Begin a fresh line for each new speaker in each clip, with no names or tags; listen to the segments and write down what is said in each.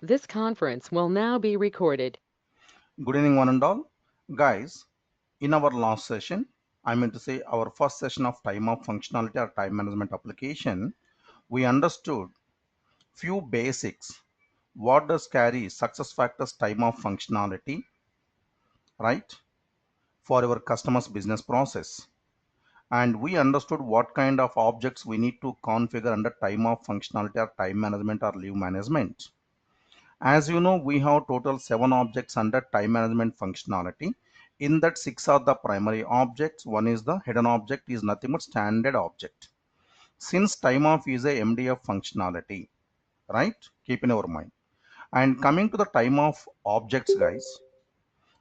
This conference will now be recorded.
Good evening, one and all. Guys, in our last session, I mean to say our first session of time of functionality or time management application, we understood few basics. What does carry success factors time of functionality, right, for our customer's business process? And we understood what kind of objects we need to configure under time of functionality or time management or leave management. As you know, we have total 7 objects under time management functionality. In that, 6 are the primary objects. One is the hidden object, is nothing but standard object. Since time off is a MDF functionality, right? Keep in our mind. And coming to the time off objects, guys,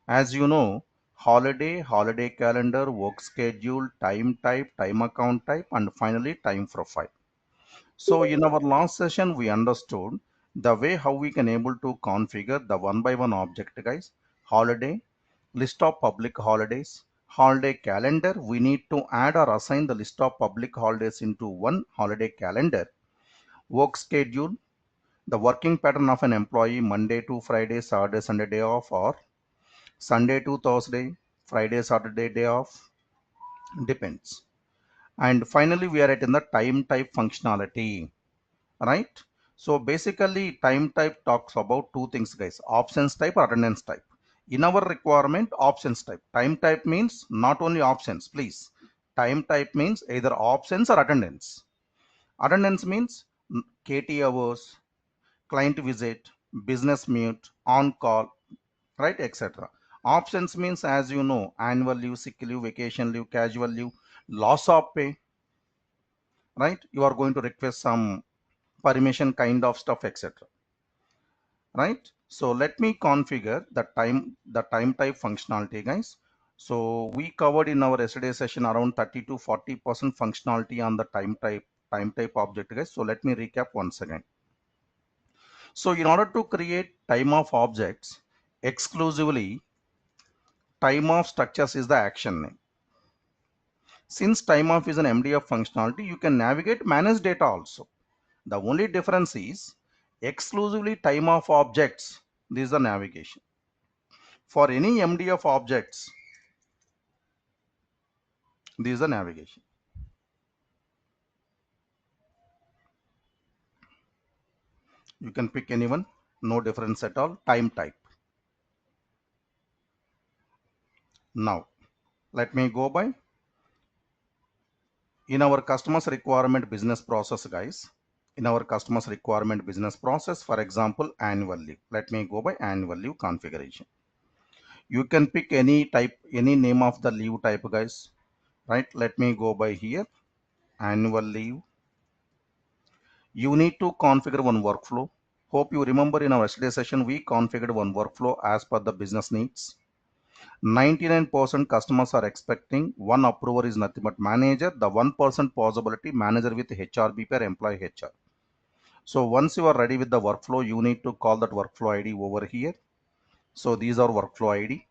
as you know, holiday, holiday calendar, work schedule, time type, time account type, and finally time profile. So in our last session, we understood the way how we can able to configure the one by one object, guys. Holiday, list of public holidays, holiday calendar. We need to add or assign the list of public holidays into one holiday calendar. Work schedule, the working pattern of an employee, Monday to Friday, Saturday, Sunday day off, or Sunday to Thursday, Friday, Saturday day off, depends. And finally, we are at in the time type functionality, right? So basically time type talks about two things, guys: options type or attendance type. In our requirement, options type. Time type means not only options, please. Time type means either options or attendance. Attendance means KT hours, client visit, business mute, on call, right, etc. Options means, as you know, annual leave, sick leave, vacation leave, casual leave, loss of pay, right? You are going to request some permission kind of stuff, etc, right? So let me configure the time type functionality, guys. So we covered in our yesterday session around 30 to 40% functionality on the time type object, guys. So let me recap once again. So in order to create time of objects exclusively, time of structures is the action name. Since time of is an MDF functionality, you can navigate manage data also. The only difference is exclusively time of objects. This is the navigation. For any MDF objects, this is the navigation. You can pick anyone, no difference at all. Time type. Now, let me go by in our customers requirement business process, guys. In our customers requirement business process, for example, annual leave. Let me go by annual leave configuration. You can pick any type, any name of the leave type, guys. Right? Let me go by here. Annual leave. You need to configure one workflow. Hope you remember in our yesterday session, we configured one workflow as per the business needs. 99% customers are expecting one approver is nothing but manager, the 1% possibility manager with HRBP or employee HR. So once you are ready with the workflow, you need to call that workflow ID over here. So these are workflow ID,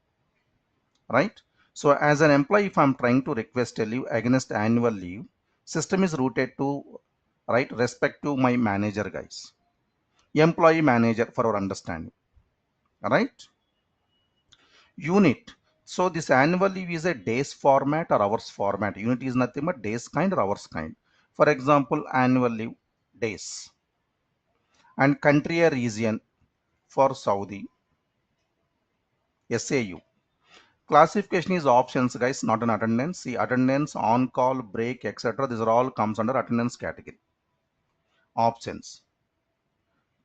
right? So as an employee, if I'm trying to request a leave against annual leave, system is routed to, right, respect to my manager, guys. Employee manager for our understanding, right? Unit. So this annual leave is a days format or hours format. Unit is nothing but days kind or hours kind. For example, annual leave days, and country or region for Saudi, SAU. Classification is options, guys, not an attendance. See, attendance, on call, break, etc. These are all comes under attendance category. Options.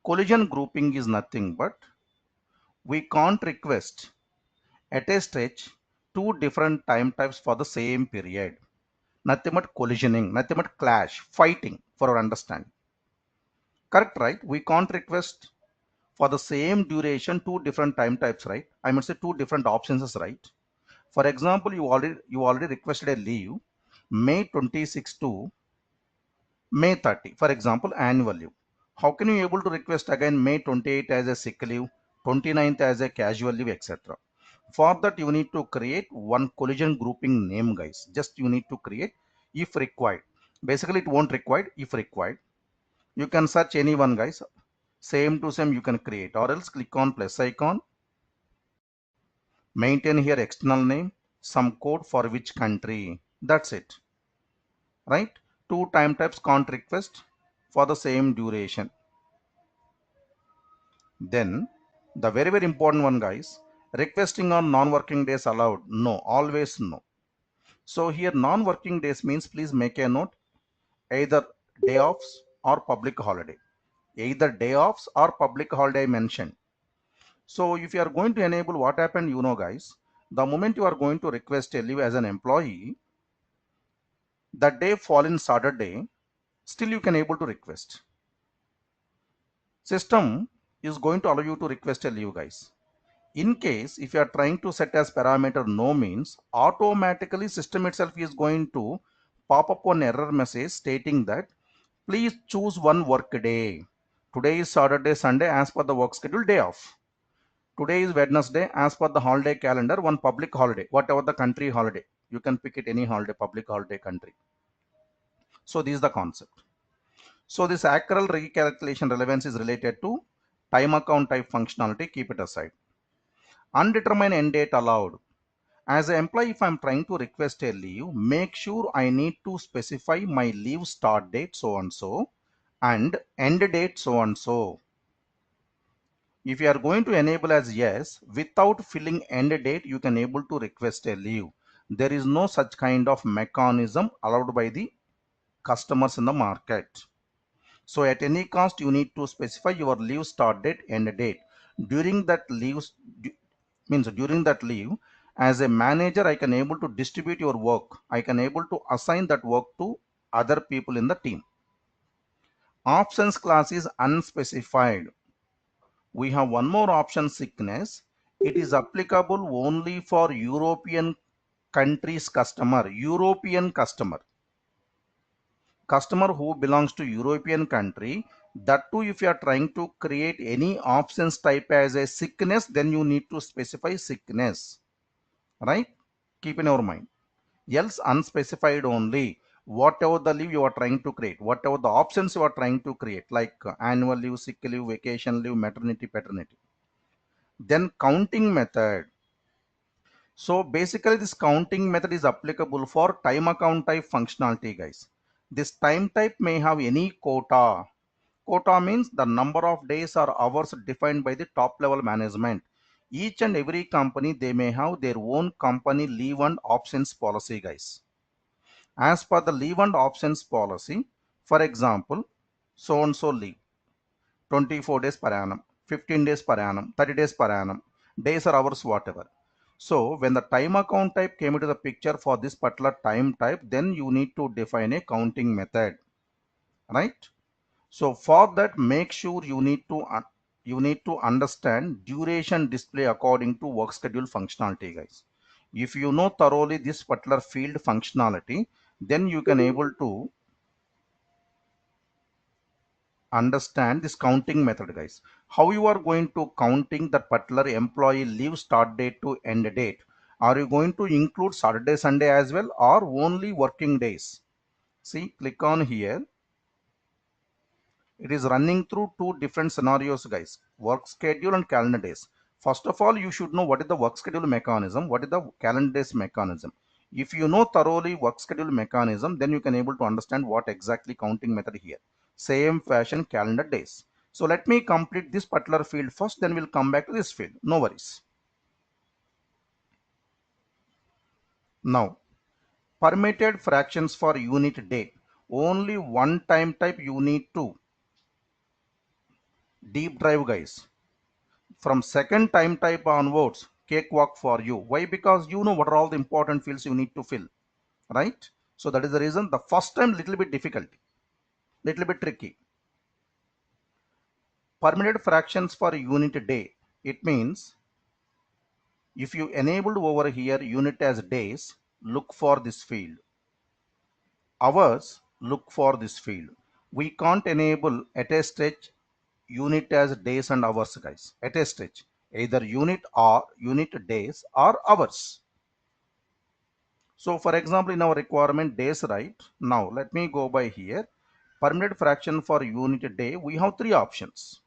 Collision grouping is nothing but we can't request at a stretch two different time types for the same period. Nothing but collisioning, nothing but clash, fighting for our understanding. Correct, right? We can't request for the same duration two different time types, right? I must say two different options, right? For example, you already requested a leave May 26 to May 30, for example, annual leave. How can you able to request again May 28 as a sick leave, 29th as a casual leave, etc.? For that, you need to create one collision grouping name, guys. Just you need to create if required. Basically, it won't required if required. You can search anyone, guys. Same to same you can create, or else click on plus icon, maintain here external name, some code for which country. That's it, right? Two time types can't request for the same duration. Then the very important one, guys, requesting on non-working days allowed? No, always no. So here non-working days means, please make a note, either day offs or public holiday. Either day offs or public holiday mentioned. So if you are going to enable, what happened, guys, the moment you are going to request a leave as an employee, the day fall in Saturday, still you can able to request. System is going to allow you to request a leave, guys. In case if you are trying to set as parameter no, means automatically system itself is going to pop up an error message stating that please choose one work day. Today is Saturday, Sunday as per the work schedule, day off. Today is Wednesday as per the holiday calendar, one public holiday, whatever the country holiday. You can pick it any holiday, public holiday, country. So this is the concept. So this accrual recalculation relevance is related to time account type functionality. Keep it aside. Undetermined end date allowed. As an employee, if I'm trying to request a leave, make sure I need to specify my leave start date so and so and end date so and so. If you are going to enable as yes, without filling end date, you can able to request a leave. There is no such kind of mechanism allowed by the customers in the market. So at any cost, you need to specify your leave start date, end date. During that leave, during that leave, as a manager, I can able to distribute your work. I can able to assign that work to other people in the team. Options class is unspecified. We have one more option, sickness. It is applicable only for European countries customer. European customer who belongs to European country. That too, if you are trying to create any options type as a sickness, then you need to specify sickness, right? Keep in your mind. Else unspecified only. Whatever the leave you are trying to create, whatever the options you are trying to create, like annual leave, sick leave, vacation leave, maternity, paternity. Then counting method. So basically this counting method is applicable for time account type functionality, guys. This time type may have any quota. Quota means the number of days or hours defined by the top level management. Each and every company, they may have their own company leave and options policy, guys. As per the leave and options policy, for example, so and so leave 24 days per annum, 15 days per annum, 30 days per annum, days or hours, whatever. So when the time account type came into the picture for this particular time type, then you need to define a counting method, right? So for that, make sure you need to understand duration display according to work schedule functionality, guys. If you know thoroughly this particular field functionality, then you can able to understand this counting method, guys. How you are going to counting that particular employee leave start date to end date? Are you going to include Saturday, Sunday as well, or only working days? See, click on here. It is running through two different scenarios, guys: work schedule and calendar days. First of all, you should know what is the work schedule mechanism, what is the calendar days mechanism. If you know thoroughly work schedule mechanism, then you can able to understand what exactly counting method here. Same fashion, calendar days. So let me complete this particular field first, then we'll come back to this field. No worries. Now, permitted fractions for unit day. Only one time type you need to deep drive, guys. From second time type onwards, cakewalk for you. Why? Because you know what are all the important fields you need to fill, right? So that is the reason the first time little bit difficult, little bit tricky. Permitted fractions for unit day. It means if you enabled over here unit as days, look for this field. Hours, look for this field. We can't enable at a stretch unit as days and hours, guys. At a stretch, either unit or unit days or hours. So for example, in our requirement days, right? Now let me go by here. Permitted fraction for unit day, we have three options.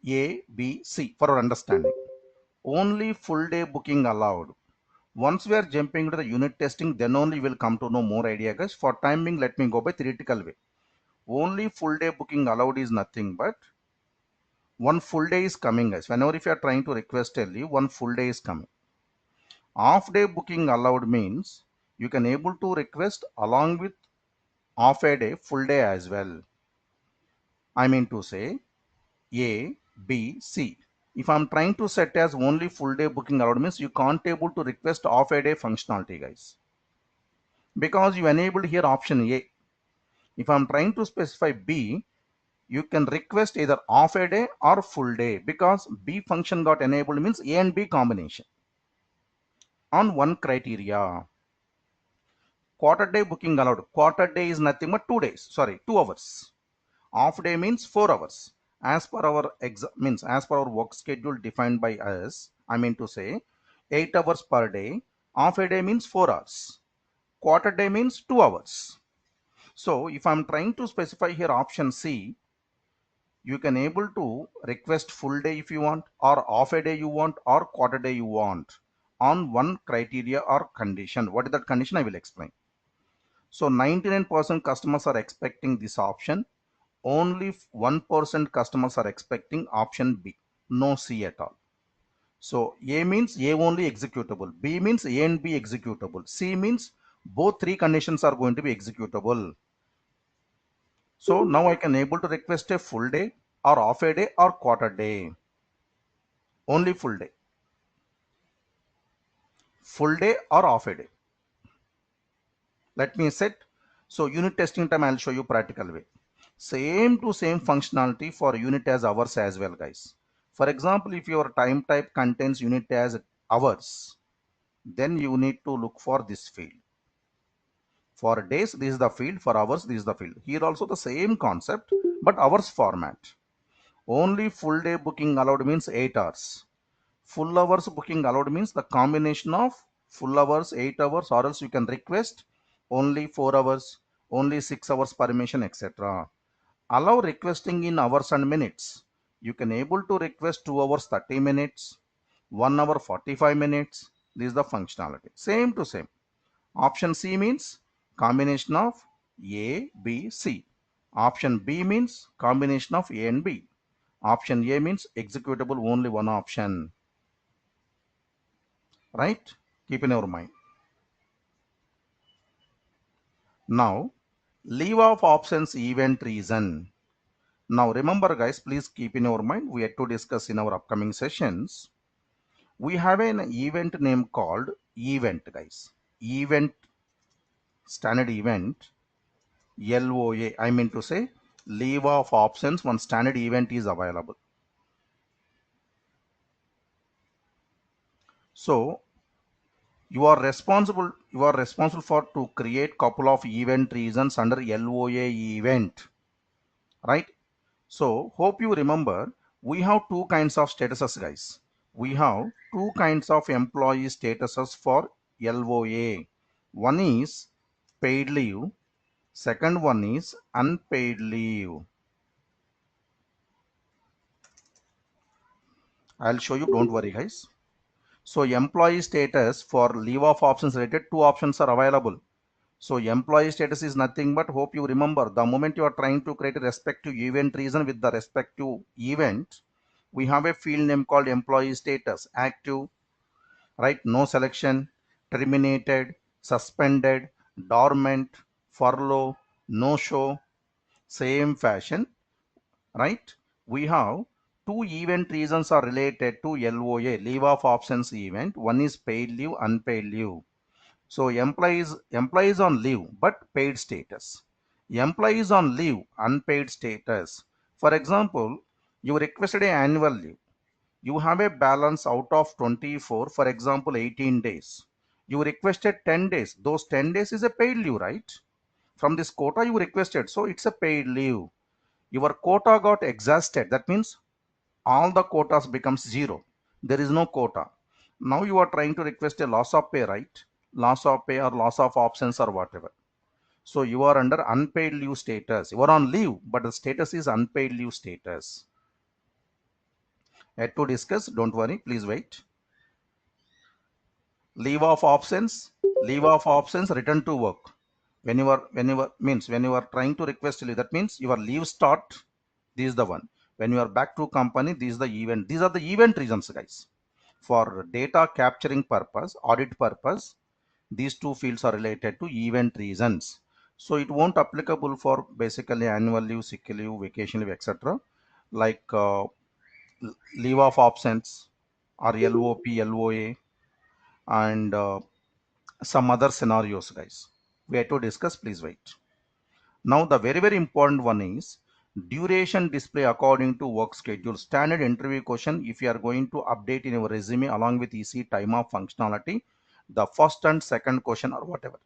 A, B, C for our understanding. Only full day booking allowed. Once we are jumping to the unit testing, then only we'll come to know more idea, guys. For time being, let me go by theoretical way. Only full day booking allowed is nothing but one full day is coming, guys. Whenever if you are trying to request a leave, one full day is coming. Half day booking allowed means you can able to request along with half a day, full day as well. I mean to say A, B, C. If I'm trying to set as only full day booking allowed means you can't able to request half a day functionality, guys, because you enabled here option A. If I'm trying to specify B, you can request either half a day or full day because B function got enabled means A and B combination on one criteria. Quarter day booking allowed. Quarter day is nothing but 2 days. Sorry, 2 hours. Half day means 4 hours. As per our as per our work schedule defined by us, I mean to say 8 hours per day. Half a day means 4 hours. Quarter day means 2 hours. So if I'm trying to specify here option C, you can able to request full day if you want, or half a day you want, or quarter day you want on one criteria or condition. What is that condition? I will explain. So 99% customers are expecting this option. Only 1% customers are expecting option B, no C at all. So A means A only executable, B means A and B executable, C means both three conditions are going to be executable. So now I can able to request a full day or half a day or quarter day. Only full day. Full day or half a day. Let me set. So unit testing time I'll show you practical way. Same to same functionality for unit as hours as well, guys. For example, if your time type contains unit as hours, then you need to look for this field. For days, this is the field. For hours, this is the field. Here also the same concept, but hours format. Only full day booking allowed means 8 hours. Full hours booking allowed means the combination of full hours, 8 hours, or else you can request only 4 hours, only 6 hours permission, etc. Allow requesting in hours and minutes. You can able to request 2 hours 30 minutes, 1 hour 45 minutes. This is the functionality. Same to same. Option C means combination of A, B, C. Option B means combination of A and B. Option A means executable only one option. Right? Keep in your mind. Now, leave of options event reason. Now remember, guys, please keep in your mind, we had to discuss in our upcoming sessions. We have an event name called event, guys. Event, standard event, LOA. I mean to say leave of options, one standard event is available. So you are responsible for to create couple of event reasons under LOA event, right? So hope you remember we have two kinds of statuses, guys. We have two kinds of employee statuses for LOA. One is paid leave, second one is unpaid leave. I'll show you, don't worry, guys. So employee status for leave of options related, two options are available. So employee status is nothing but, hope you remember, the moment you are trying to create a respective event reason with the respective event, we have a field name called employee status. Active, right? No selection, terminated, suspended, dormant, furlough, no show. Same fashion, right? We have two event reasons are related to LOA, leave of options event. One is paid leave, unpaid leave. So employees on leave but paid status. Employees on leave, unpaid status. For example, you requested an annual leave. You have a balance out of 24, for example, 18 days. You requested 10 days. Those 10 days is a paid leave, right? From this quota you requested. So it's a paid leave. Your quota got exhausted. That means all the quotas becomes zero. There is no quota. Now you are trying to request a loss of pay, right? Loss of pay or loss of options or whatever. So you are under unpaid leave status. You are on leave, but the status is unpaid leave status. Yet to discuss, don't worry, please wait. Leave of options, return to work. When you are trying to request leave, that means your leave start, this is the one. When you are back to company, this is the event. These are the event reasons, guys. For data capturing purpose, audit purpose, these two fields are related to event reasons. So it won't applicable for basically annual leave, sick leave, vacation leave, etc. Like leave of absence or LOP, LOA, and some other scenarios, guys. We have to discuss, please wait. Now the very important one is duration display according to work schedule. Standard interview question if you are going to update in your resume along with EC time off functionality, the first and second question or whatever.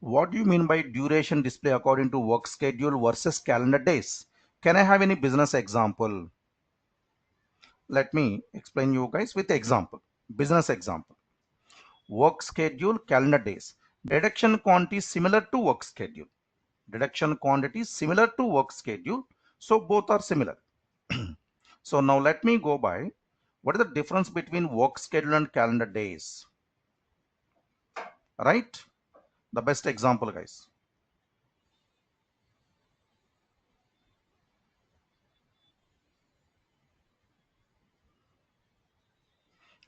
What do you mean by duration display according to work schedule versus calendar days? Can I have any business example? Let me explain you guys with example. Business example. Work schedule, calendar days. Deduction quantity is similar to work schedule. Deduction quantity is similar to work schedule. So both are similar. So now let me go by what is the difference between work schedule and calendar days? Right? The best example, guys.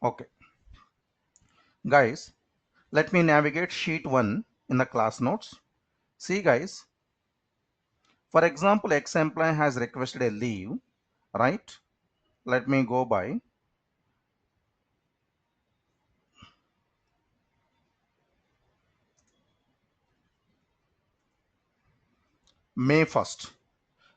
Okay. Guys, let me navigate sheet 1 in the class notes. See guys, for example, X employee has requested a leave, right? Let me go by May 1st.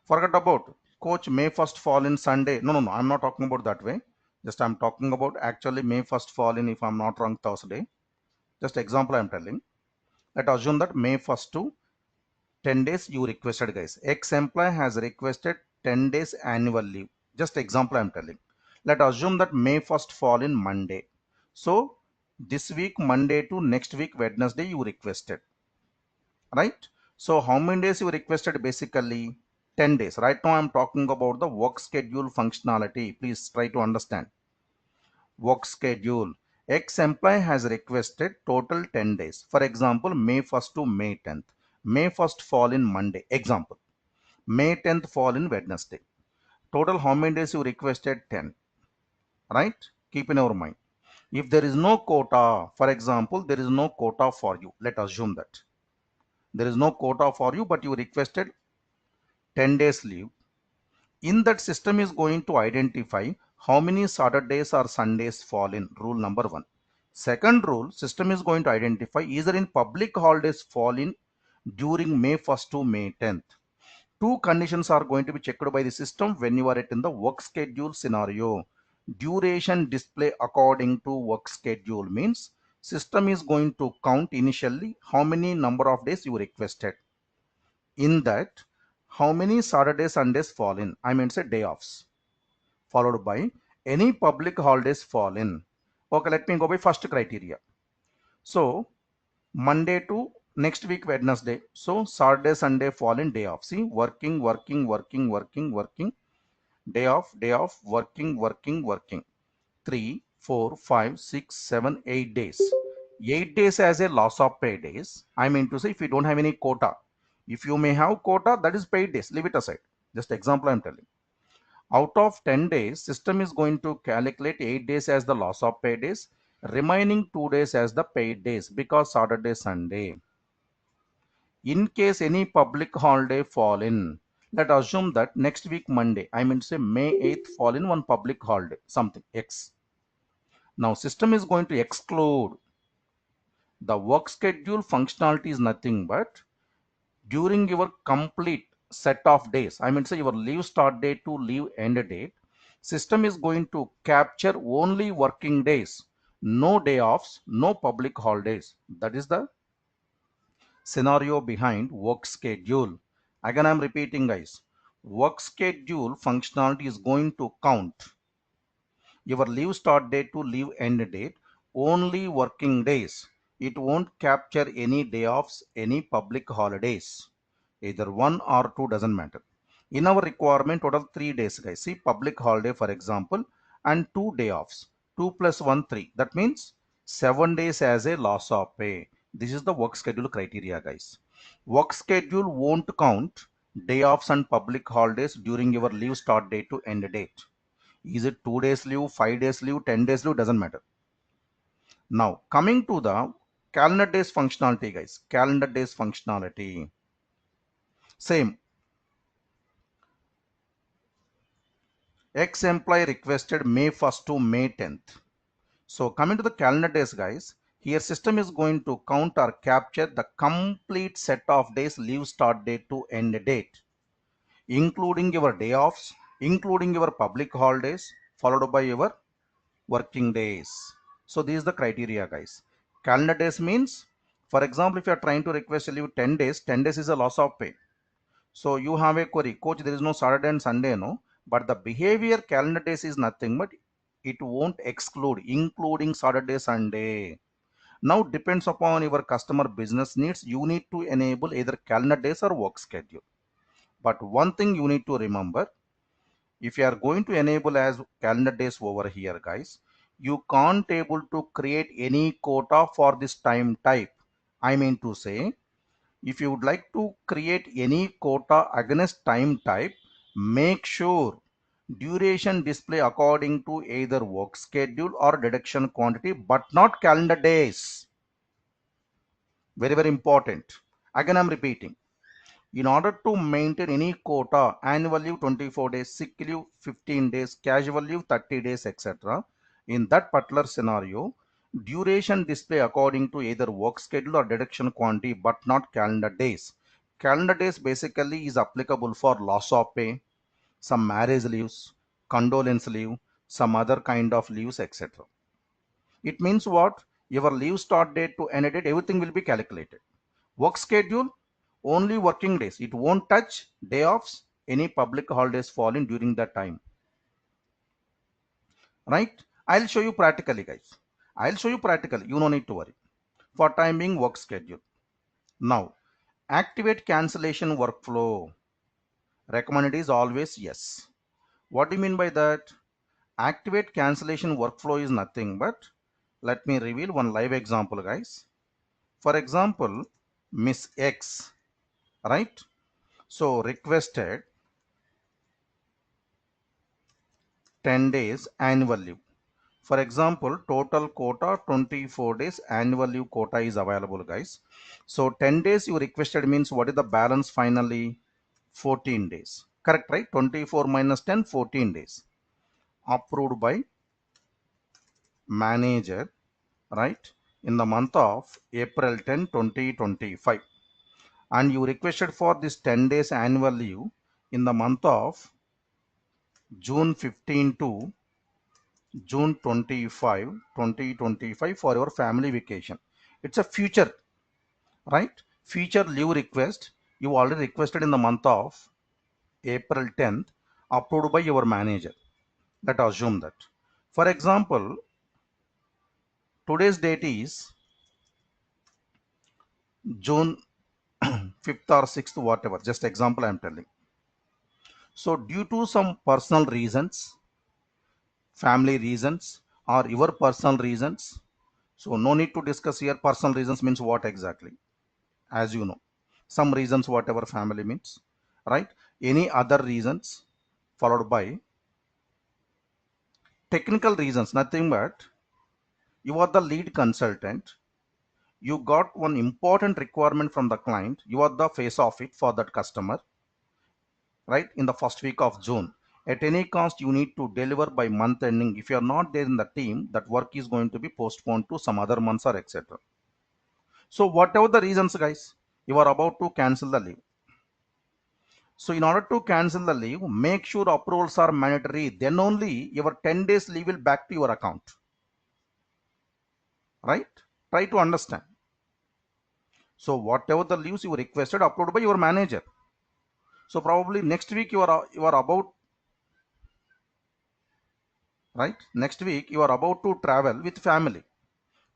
Forget about coach May 1st fall in Sunday. No, I'm not talking about that way. Just I'm talking about actually May 1st fall in, if I'm not wrong, Thursday. Just example I'm telling. Let us assume that May 1st to 10 days you requested, guys. X employee has requested 10 days annual leave. Just example I'm telling. Let us assume that May 1st fall in Monday. So this week Monday to next week Wednesday you requested, right? So how many days you requested? Basically 10 days. Right now I'm talking about the work schedule functionality. Please try to understand. Work schedule. X employee has requested total 10 days. For example, May 1st to May 10th. May 1st fall in Monday. Example. May 10th fall in Wednesday. Total how many days you requested? 10. Right? Keep in your mind. If there is no quota, for example, there is no quota for you. Let us assume that. There is no quota for you, but you requested 10 days leave. In that, system is going to identify how many Saturdays or Sundays fall in. Rule number 1. Second rule, system is going to identify either in public holidays fall in during May 1st to May 10th. Two conditions are going to be checked by the system when you are in the work schedule scenario. Duration display according to work schedule means system is going to count initially how many number of days you requested. In that, how many Saturdays, Sundays fall in. I mean say day offs. Followed by any public holidays fall in. Okay, let me go by first criteria. So Monday to next week Wednesday. So Saturday, Sunday fall in day off. See, working, day off, working. 3, 4, 5, 6, 7, 8 days. 8 days as a loss of pay days. I mean to say if you don't have any quota. If you may have quota, that is paid days. Leave it aside. Just example I'm telling. Out of 10 days, system is going to calculate 8 days as the loss of pay days, remaining 2 days as the paid days because Saturday, Sunday. In case any public holiday fall in, let us assume that next week Monday, I mean to say May 8th fall in one public holiday, something X. Now system is going to exclude the work schedule functionality is nothing but during your complete set of days, I mean say your leave start date to leave end date, system is going to capture only working days, no day offs, no public holidays. That is the scenario behind work schedule. Again I'm repeating guys, work schedule functionality is going to count your leave start date to leave end date, only working days. It won't capture any day offs, any public holidays. Either one or two doesn't matter. In our requirement, total 3 days, guys. See, public holiday, for example, and 2 day offs. 2 plus 1, 3. That means 7 days as a loss of pay. This is the work schedule criteria, guys. Work schedule won't count day offs and public holidays during your leave start date to end date. Is it 2 days leave, 5 days leave, 10 days leave? Doesn't matter. Now, coming to the calendar days functionality, guys. Calendar days functionality. Same. Ex-employee requested May 1st to May 10th. So coming to the calendar days, guys, here system is going to count or capture the complete set of days leave start date to end date, including your day offs, including your public holidays, followed by your working days. So this is the criteria, guys. Calendar days means, for example, if you are trying to request a leave 10 days, 10 days is a loss of pay. So you have a query, coach, there is no Saturday and Sunday, no, but the behavior calendar days is nothing but it won't exclude, including Saturday, Sunday. Now depends upon your customer business needs, you need to enable either calendar days or work schedule. But one thing you need to remember, if you are going to enable as calendar days over here, guys, you can't able to create any quota for this time type. I mean to say, if you would like to create any quota against time type, make sure duration display according to either work schedule or deduction quantity, but not calendar days. Very, very important. Again, I'm repeating. In order to maintain any quota, annual leave 24 days, sick leave 15 days, casual leave 30 days, etc. In that particular scenario, duration display according to either work schedule or deduction quantity, but not calendar days. Calendar days basically is applicable for loss of pay, some marriage leaves, condolence leave, some other kind of leaves, etc. It means what? Your leave start date to end date, everything will be calculated. Work schedule, only working days. It won't touch day offs, any public holidays fall in during that time. Right? I'll show you practically, guys. I'll show you practically. You no need to worry. For time being, work schedule. Now, activate cancellation workflow. Recommended is always yes. What do you mean by that? Activate cancellation workflow is nothing but, let me reveal one live example, guys. For example, Miss X, right? So requested 10 days annual leave. For example, total quota 24 days, annual leave quota is available, guys. So 10 days you requested means what is the balance finally? 14 days. Correct, right? 24 minus 10, 14 days. Approved by manager, right? In the month of April 10, 2025. And you requested for this 10 days annual leave in the month of June 15 to June 25, 2025 for your family vacation. It's a future, right? Future leave request. You already requested in the month of April 10th, approved by your manager. Let us assume that. For example, today's date is June 5th or 6th, whatever. Just example I am telling. So due to some personal reasons, family reasons, or your personal reasons, so no need to discuss here. Personal reasons means what exactly? As you know, some reasons, whatever family means, right? Any other reasons followed by technical reasons, nothing but you are the lead consultant, you got one important requirement from the client, you are the face of it for that customer, right? In the first week of June, at any cost you need to deliver by month ending. If you are not there in the team, that work is going to be postponed to some other months or etc. So whatever the reasons, guys, you are about to cancel the leave. So in order to cancel the leave, make sure approvals are mandatory. Then only your 10 days leave will back to your account. Right? Try to understand. So whatever the leaves you requested, approved by your manager. So probably next week you are about, right? Next week you are about to travel with family.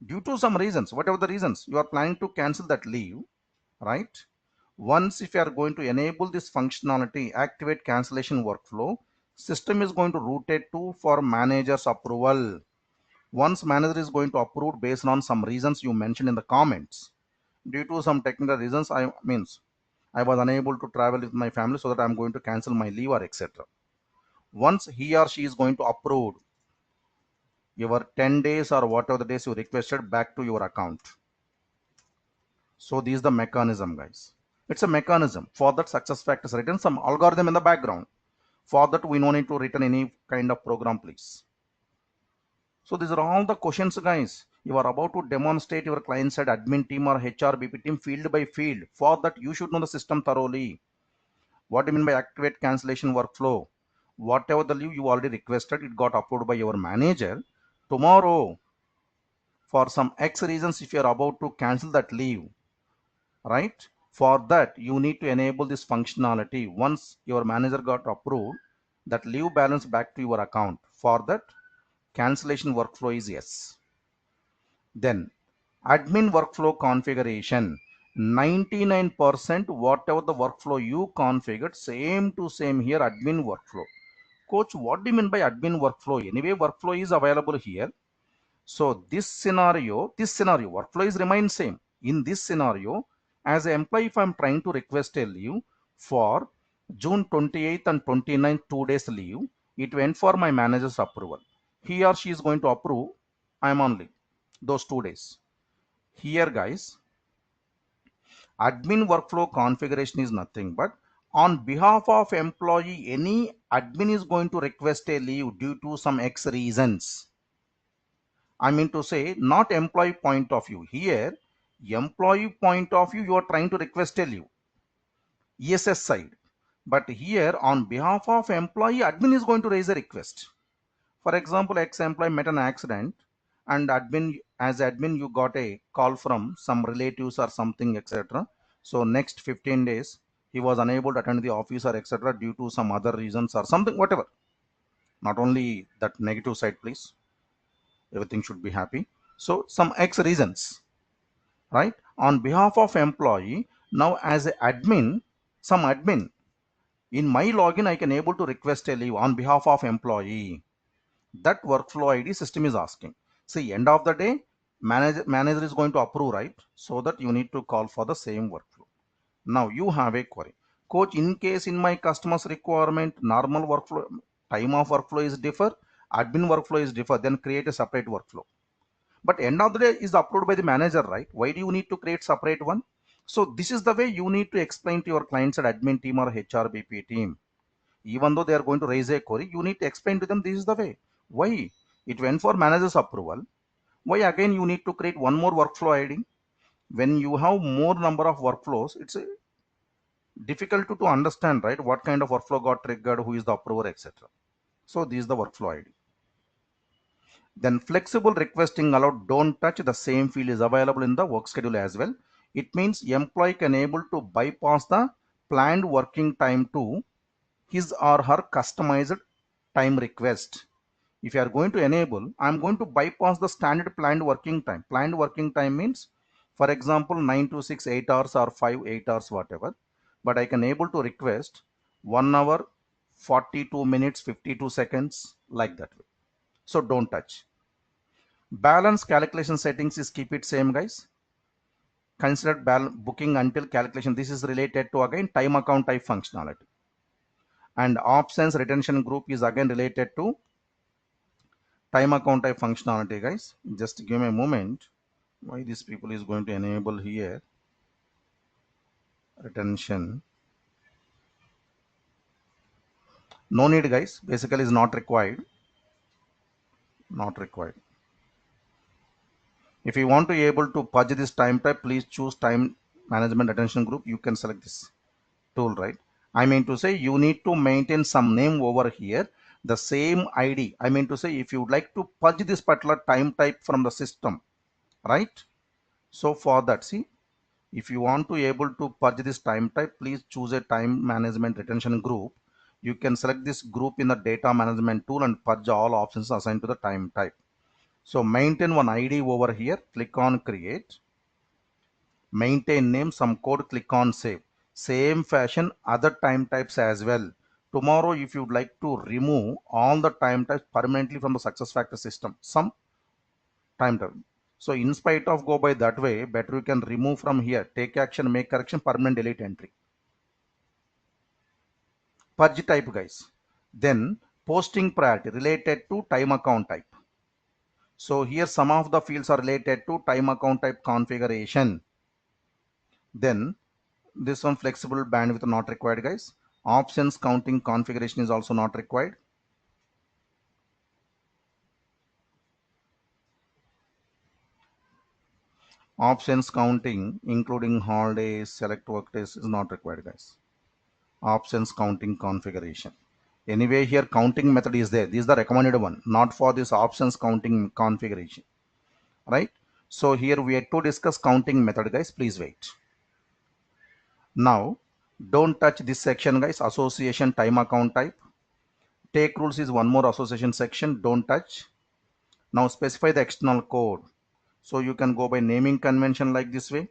Due to some reasons, whatever the reasons, you are planning to cancel that leave, right? Once if you are going to enable this functionality, activate cancellation workflow, system is going to rotate to for manager's approval. Once manager is going to approve based on some reasons you mentioned in the comments. Due to some technical reasons, I was unable to travel with my family, so that I'm going to cancel my leave or etc. Once he or she is going to approve your 10 days or whatever the days you requested back to your account. So this is the mechanism, guys. It's a mechanism. For that, success factors written some algorithm in the background. For that, we no need to written any kind of program, please. So these are all the questions, guys. You are about to demonstrate your client side admin team or HRBP team field by field. For that, you should know the system thoroughly. What do you mean by activate cancellation workflow? Whatever the leave you already requested, it got approved by your manager. Tomorrow, for some X reasons, if you are about to cancel that leave, right? For that, you need to enable this functionality. Once your manager got approved, that leave balance back to your account. For that, cancellation workflow is yes. Then admin workflow configuration. 99% whatever the workflow you configured, same to same here, admin workflow. Coach, what do you mean by admin workflow? Anyway, workflow is available here. So this scenario, workflow is remain same. In this scenario, as an employee, if I'm trying to request a leave for June 28th and 29th, 2 days leave, it went for my manager's approval. He or she is going to approve, I'm on leave those 2 days. Here, guys, admin workflow configuration is nothing but on behalf of employee, any admin is going to request a leave due to some X reasons. I mean to say, not employee point of view. Here, employee point of view, you are trying to request a leave. ESS side. But here, on behalf of employee, admin is going to raise a request. For example, ex-employee met an accident, and as admin, you got a call from some relatives or something, etc. So next 15 days, he was unable to attend the office or etc. due to some other reasons or something, whatever. Not only that negative side, please. Everything should be happy. So some X reasons, right? On behalf of employee, now as a admin, some admin, in my login, I can able to request a leave on behalf of employee. That workflow ID system is asking. See, end of the day, manager is going to approve, right? So that you need to call for the same workflow. Now you have a query. Coach, in case in my customer's requirement, normal workflow, time of workflow is differ, admin workflow is differ, then create a separate workflow. But end of the day is approved by the manager, right? Why do you need to create separate one? So this is the way you need to explain to your clients at admin team or HRBP team. Even though they are going to raise a query, you need to explain to them this is the way. Why? It went for manager's approval. Why again you need to create one more workflow ID? When you have more number of workflows, it's difficult to understand, right? What kind of workflow got triggered, who is the approver, etc. So this is the workflow ID. Then flexible requesting allowed don't touch, the same field is available in the work schedule as well. It means employee can able to bypass the planned working time to his or her customized time request. If you are going to enable, I'm going to bypass the standard planned working time. Planned working time means, for example, 9 to 6, 8 hours or 5, 8 hours, whatever. But I can able to request 1 hour, 42 minutes, 52 seconds, like that way. So don't touch. Balance calculation settings is keep it same, guys. Consider booking until calculation. This is related to again time account type functionality. And options retention group is again related to time account type functionality, guys. Just give me a moment. Why this people is going to enable here retention? No need, guys. Basically is not required. Not required. If you want to be able to purge this time type, please choose time management attention group. You can select this tool, right? I mean to say you need to maintain some name over here, the same ID. I mean to say if you would like to purge this particular time type from the system, right? So for that, see, if you want to be able to purge this time type, please choose a time management retention group. You can select this group in the data management tool and purge all options assigned to the time type. So maintain one ID over here, click on create, maintain name, some code, click on save. Same fashion other time types as well. Tomorrow if you'd like to remove all the time types permanently from the success factor system, some time type, so in spite of go by that way, better you can remove from here, take action, make correction, permanent delete entry, purge type guys. Then posting priority related to time account type. So here some of the fields are related to time account type configuration. Then this one, flexible bandwidth not required guys. Options counting configuration is also not required. Options counting including holidays, select work days is not required guys. Options counting configuration. Anyway, here counting method is there. This is the recommended one, not for this options counting configuration, right? So here we have to discuss counting method guys. Please wait. Now, don't touch this section guys. Association time account type. Take rules is one more association section. Don't touch. Now specify the external code. So you can go by naming convention like this way.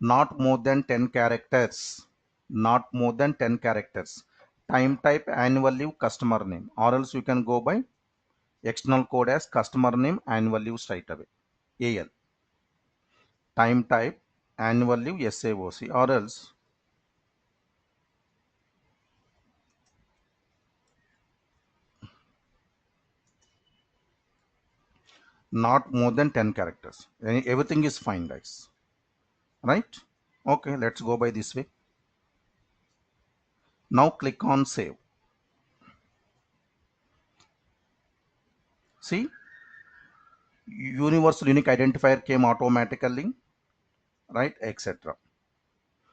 Not more than 10 characters. Not more than 10 characters. Time type annual leave customer name, or else you can go by external code as customer name annual leave straight away. AL. Time type annual leave SAOC, or else not more than 10 characters. Everything is fine guys, right? Okay, let's go by this way. Now click on save. See, universal unique identifier came automatically, right, etc.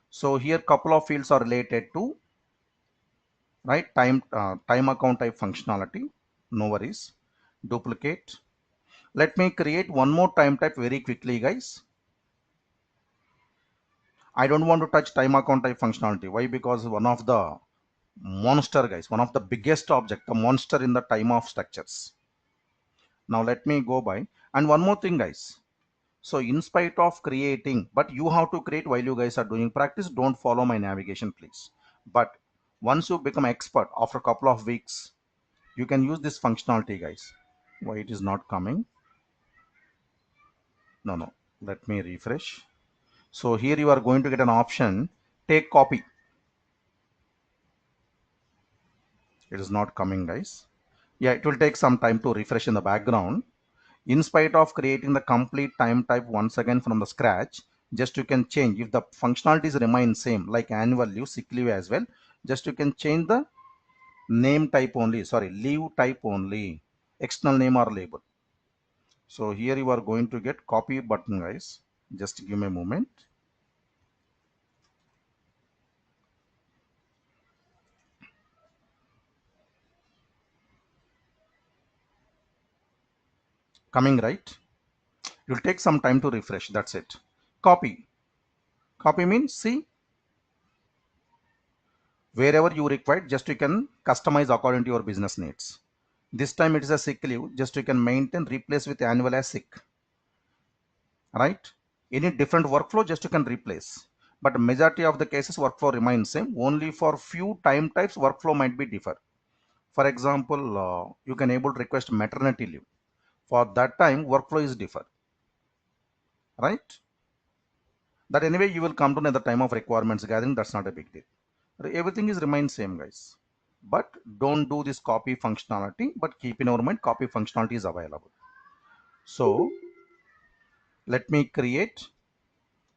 So here couple of fields are related to, right, time account type functionality. No worries. Duplicate. Let me create one more time type very quickly guys. I don't want to touch time account type functionality. Why? Because one of the monster guys, one of the biggest object, the monster in the time of structures. Now let me go by. And one more thing guys, so in spite of creating, but you have to create while you guys are doing practice. Don't follow my navigation please. But once you become expert after a couple of weeks, you can use this functionality guys. Why it is not coming? No, let me refresh. So here you are going to get an option, take copy. It is not coming guys. Yeah, it will take some time to refresh in the background. In spite of creating the complete time type once again from the scratch, just you can change if the functionalities remain same like annual leave, sick leave as well. Just you can change the name type only, sorry, leave type only, external name or label. So here you are going to get copy button guys. Just give me a moment. Coming, right? It will take some time to refresh. That's it. Copy. Copy means, see, wherever you require, just you can customize according to your business needs. This time it is a sick leave. Just you can maintain, replace with annual as sick. Right? Any different workflow, just you can replace. But majority of the cases workflow remains same. Only for few time types workflow might be differ. For example, you can able to request maternity leave. For that time workflow is differ. Right? That anyway you will come to know the time of requirements gathering. That's not a big deal. Everything is remain same guys. But don't do this copy functionality. But keep in our mind copy functionality is available. So let me create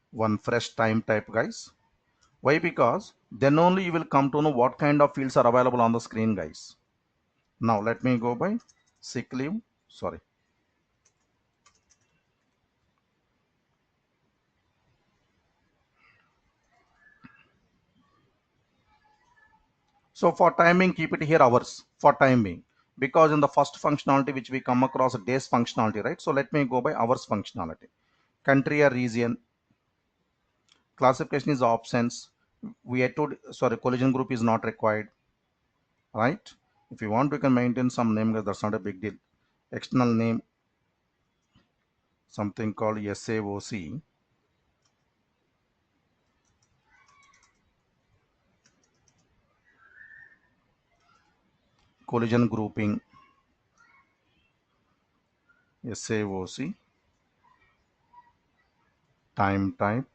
one fresh time type guys. Why? Because then only you will come to know what kind of fields are available on the screen guys. Now let me go by sick leave. Sorry. So for timing, keep it here hours for timing. Because in the first functionality which we come across days functionality, right? So let me go by hours functionality. Country or region. Classification is options. We had to, sorry, collision group is not required. Right? If you want, we can maintain some name, that's not a big deal. External name, something called SAOC. collision grouping, SAOC, time type,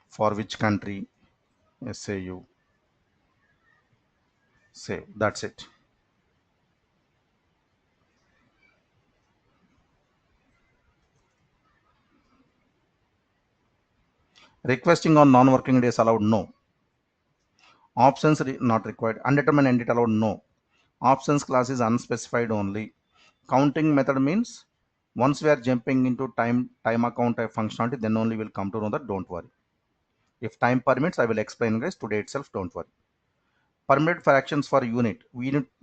for which country, SAU, save. That's it. Requesting on non-working days allowed, no. Options not required. Undetermined end date allowed, no. Options class is unspecified only. Counting method means once we are jumping into time account type functionality, then only will come to know that. Don't worry. If time permits, I will explain, guys, today itself. Don't worry. Permitted fractions for unit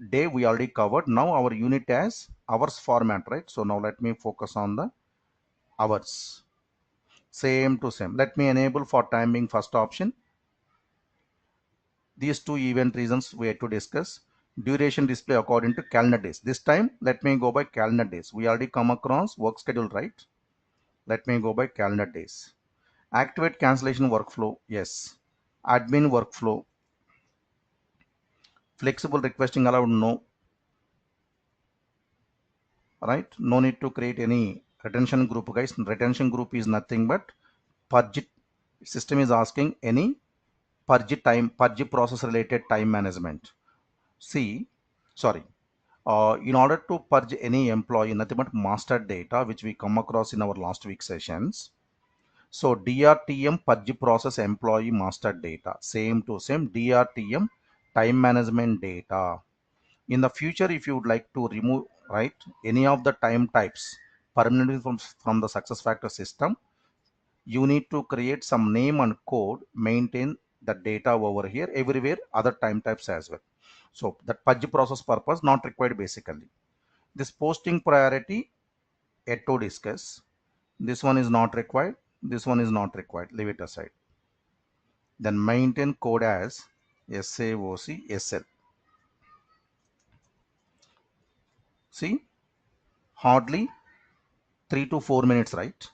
day we already covered. Now our unit has hours format, right? So now let me focus on the hours. Same to same. Let me enable for time being first option. These two event reasons we had to discuss. Duration display according to calendar days. This time let me go by calendar days. We already come across work schedule, right? Let me go by calendar days. Activate cancellation workflow, yes. Admin workflow. Flexible requesting allowed, no. Right? No need to create any retention group, guys. Retention group is nothing but purge. System is asking any purge process related time management. See, sorry. In order to purge any employee, nothing but master data, which we come across in our last week sessions. So DRTM purge process employee master data, same to same. DRTM time management data. In the future, if you would like to remove, right, any of the time types permanently from the SuccessFactors system, you need to create some name and code, maintain the data over here, everywhere, other time types as well. So that purge process purpose not required basically. This posting priority, yet to discuss. This one is not required. This one is not required. Leave it aside. Then maintain code as SAOC SL. See, hardly 3 to 4 minutes, right?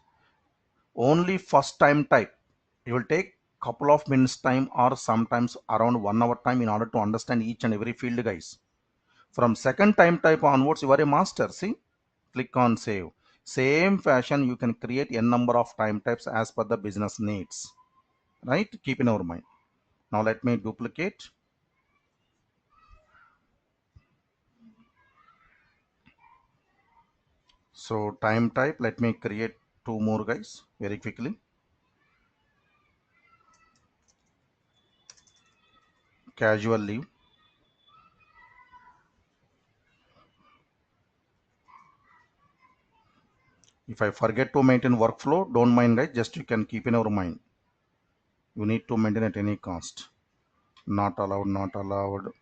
Only first time type. You will take couple of minutes time or sometimes around 1 hour time in order to understand each and every field, guys. From second time type onwards, you are a master. See, click on save. Same fashion, you can create n number of time types as per the business needs. Right? Keep in our mind. Now let me duplicate. So time type, let me create two more, guys, very quickly. Casual leave. If I forget to maintain workflow, don't mind, guys, just you can keep in our mind. You need to maintain at any cost. Not allowed, not allowed.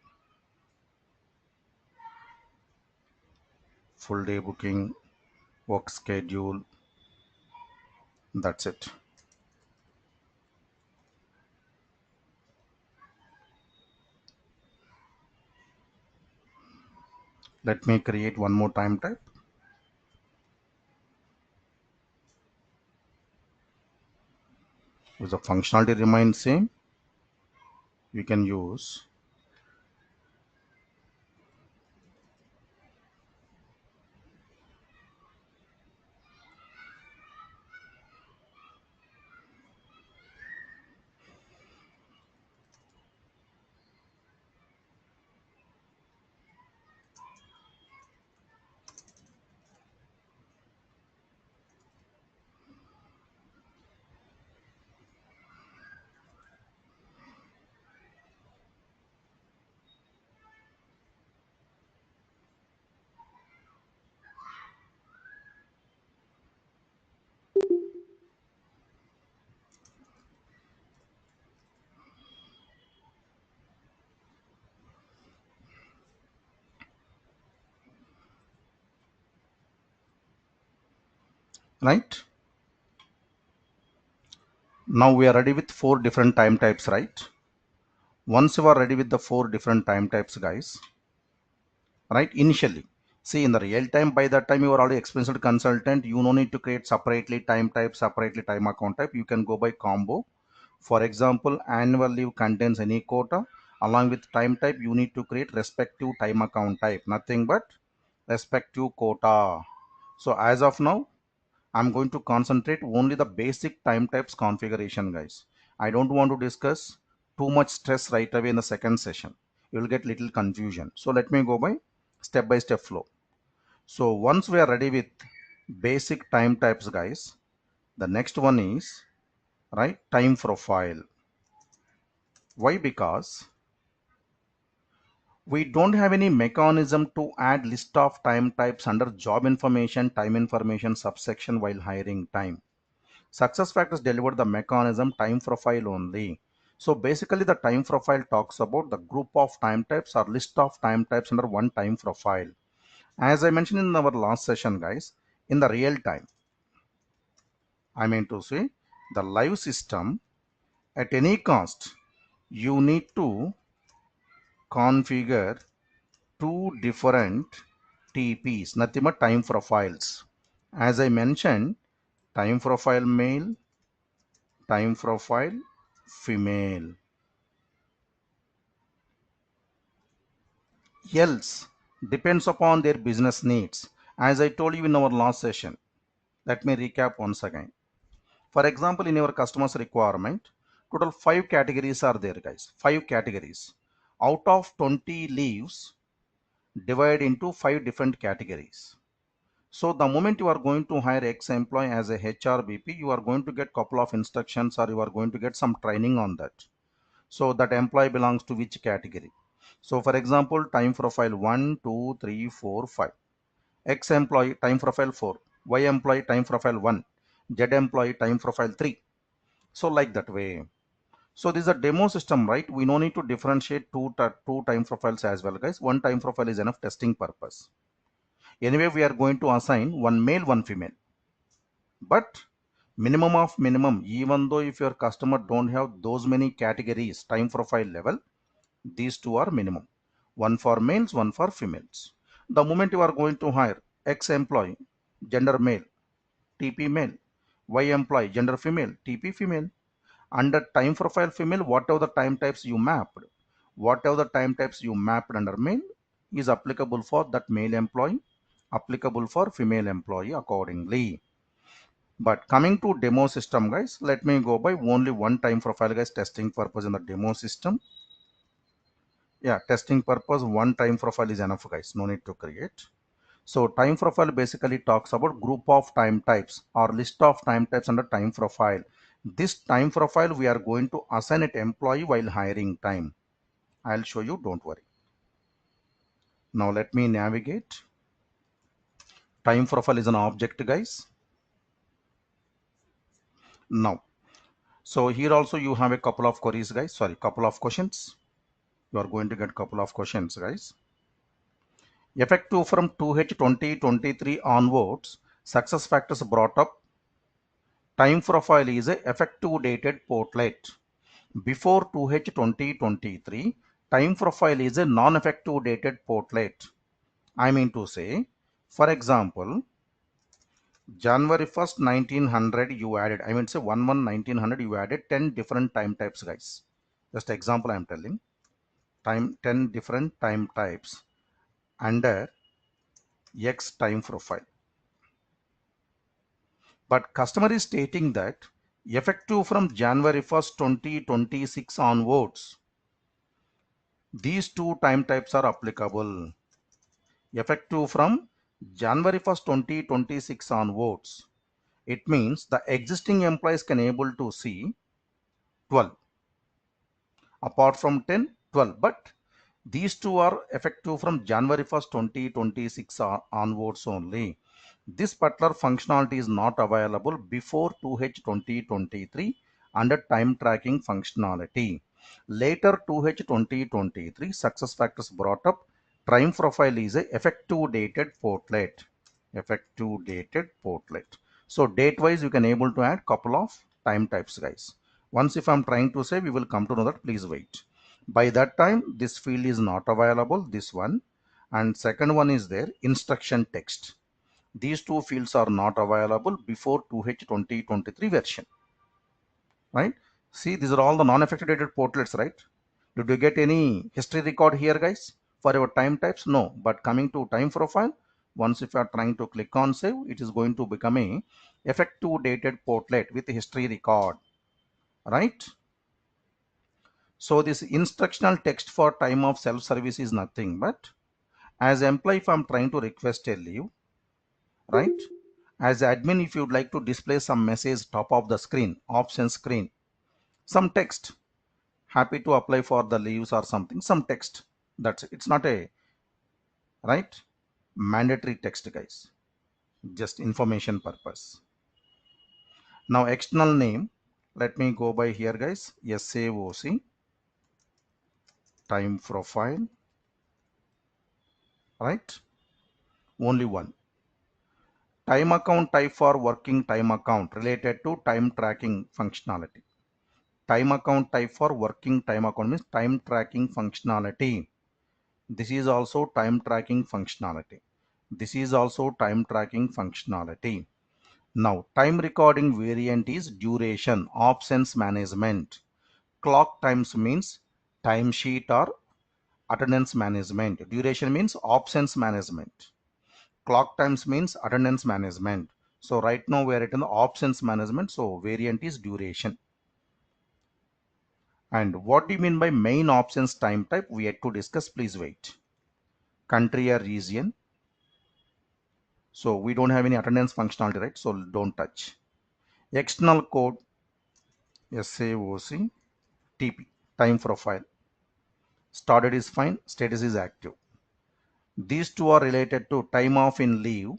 Full day booking, work schedule. That's it. Let me create one more time type. If the functionality remains same, you can use. Right? Now we are ready with 4 different time types, right? Once you are ready with the 4 different time types, guys, right, initially, see, in the real time, by that time you are already experienced consultant, you no need to create separately time type, separately time account type. You can go by combo. For example, annual leave contains any quota. Along with time type, you need to create respective time account type, nothing but respective quota. So as of now, I'm going to concentrate only the basic time types configuration, guys. I don't want to discuss too much stress right away in the second session. You will get little confusion. So let me go by step flow. So once we are ready with basic time types, guys, the next one is right time profile. Why? Because we don't have any mechanism to add list of time types under job information, time information subsection while hiring time. SuccessFactors delivered the mechanism time profile only. So basically the time profile talks about the group of time types or list of time types under one time profile. As I mentioned in our last session, guys, in the real time, I mean to say the live system, at any cost, you need to configure two different TPs, nothing but time profiles. As I mentioned, time profile male, time profile female. Else depends upon their business needs. As I told you in our last session, let me recap once again. For example, in your customer's requirement, total 5 categories are there, guys. 5 categories. Out of 20 leaves, divide into 5 different categories. So the moment you are going to hire X employee as a HRBP, you are going to get couple of instructions or you are going to get some training on that. So that employee belongs to which category. So for example, time profile 1, 2, 3, 4, 5. X employee time profile 4. Y employee time profile 1. Z employee time profile 3. So like that way. So this is a demo system, right? We no need to differentiate two time profiles as well, guys. One time profile is enough testing purpose. Anyway, we are going to assign one male, one female. But minimum of minimum, even though if your customer don't have those many categories, time profile level, these two are minimum. One for males, one for females. The moment you are going to hire X employee, gender male, TP male, Y employee, gender female, TP female. Under time profile female, whatever the time types you mapped, whatever the time types you mapped under male is applicable for that male employee, applicable for female employee accordingly. But coming to demo system, guys, let me go by only one time profile, guys, testing purpose in the demo system. Yeah, testing purpose, one time profile is enough, guys, no need to create. So time profile basically talks about group of time types or list of time types under time profile. This time profile we are going to assign it employee while hiring time. I'll show you, don't worry. Now let me navigate. Time profile is an object, guys. Now, so here also you have a couple of queries, guys. Sorry, couple of questions. You are going to get couple of questions, guys. Effective from 2H 2023 onwards, SuccessFactors brought up time profile is a effective dated portlet. Before 2H 2023, time profile is a non-effective dated portlet. I mean to say, for example, January 1st, 1900 you added, I mean say 1/1/1900 you added 10 different time types, guys. Just example I am telling. 10 different time types under X time profile. But customer is stating that effective from January 1st, 2026 onwards, these two time types are applicable. Effective from January 1st, 2026 onwards. It means the existing employees can able to see 12. Apart from 10, 12. But these two are effective from January 1st, 2026 onwards only. This particular functionality is not available before 2H 2023 under time tracking functionality. Later 2H 2023, SuccessFactors brought up time profile is a effective dated portlet. Effective dated portlet. So date wise you can able to add couple of time types, guys. Once if I'm trying to say, we will come to know that, please wait. By that time this field is not available, this one, and second one is there, instruction text. These two fields are not available before 2H 2023 version, right? See, these are all the non-affected dated portlets, right? Did you get any history record here, guys, for your time types? No. But coming to time profile, once if you are trying to click on save, it is going to become a effective dated portlet with history record, right? So this instructional text for time of self-service is nothing but as employee, if I'm trying to request a leave, right? As admin, if you'd like to display some message top of the screen, option screen, some text, happy to apply for the leaves or something, some text. That's it. It's not a right mandatory text, guys. Just information purpose. Now external name. Let me go by here, guys. SAOC time profile, right? Only one. Time account type for working time account related to time tracking functionality. Time account type for working time account means time tracking functionality. This is also time tracking functionality. This is also time tracking functionality. Now, time recording variant is duration, options management. Clock times means timesheet or attendance management. Duration means options management. Clock times means attendance management. So right now we are at the options management. So variant is duration. And what do you mean by main options time type? We had to discuss. Please wait. Country or region. So we don't have any attendance functionality, right? So don't touch. External code SAOC TP time profile. Started is fine. Status is active. These two are related to time off in leave.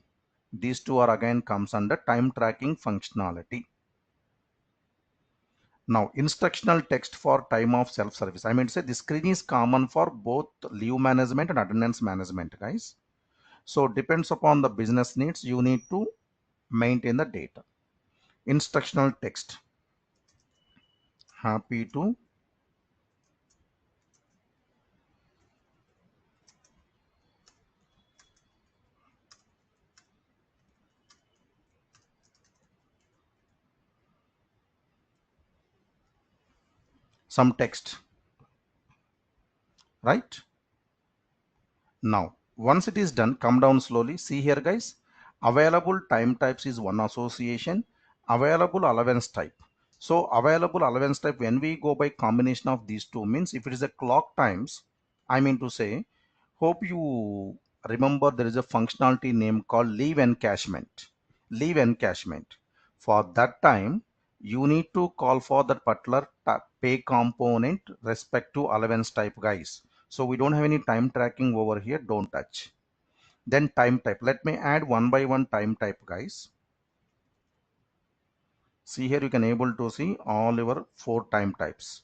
These two are again comes under time tracking functionality. Now, instructional text for time of self-service. I mean to say this screen is common for both leave management and attendance management, guys. So depends upon the business needs, you need to maintain the data. Instructional text. Happy to some text, right? Now, once it is done, come down slowly. See here, guys. Available time types is one association. Available allowance type. So available allowance type, when we go by combination of these two, means if it is a clock times, I mean to say, hope you remember there is a functionality name called leave encashment. Leave encashment. For that time, you need to call for that particular pay component respect to allowance type, guys. So we don't have any time tracking over here. Don't touch. Then time type. Let me add one by one time type, guys. See here, you can able to see all your four time types.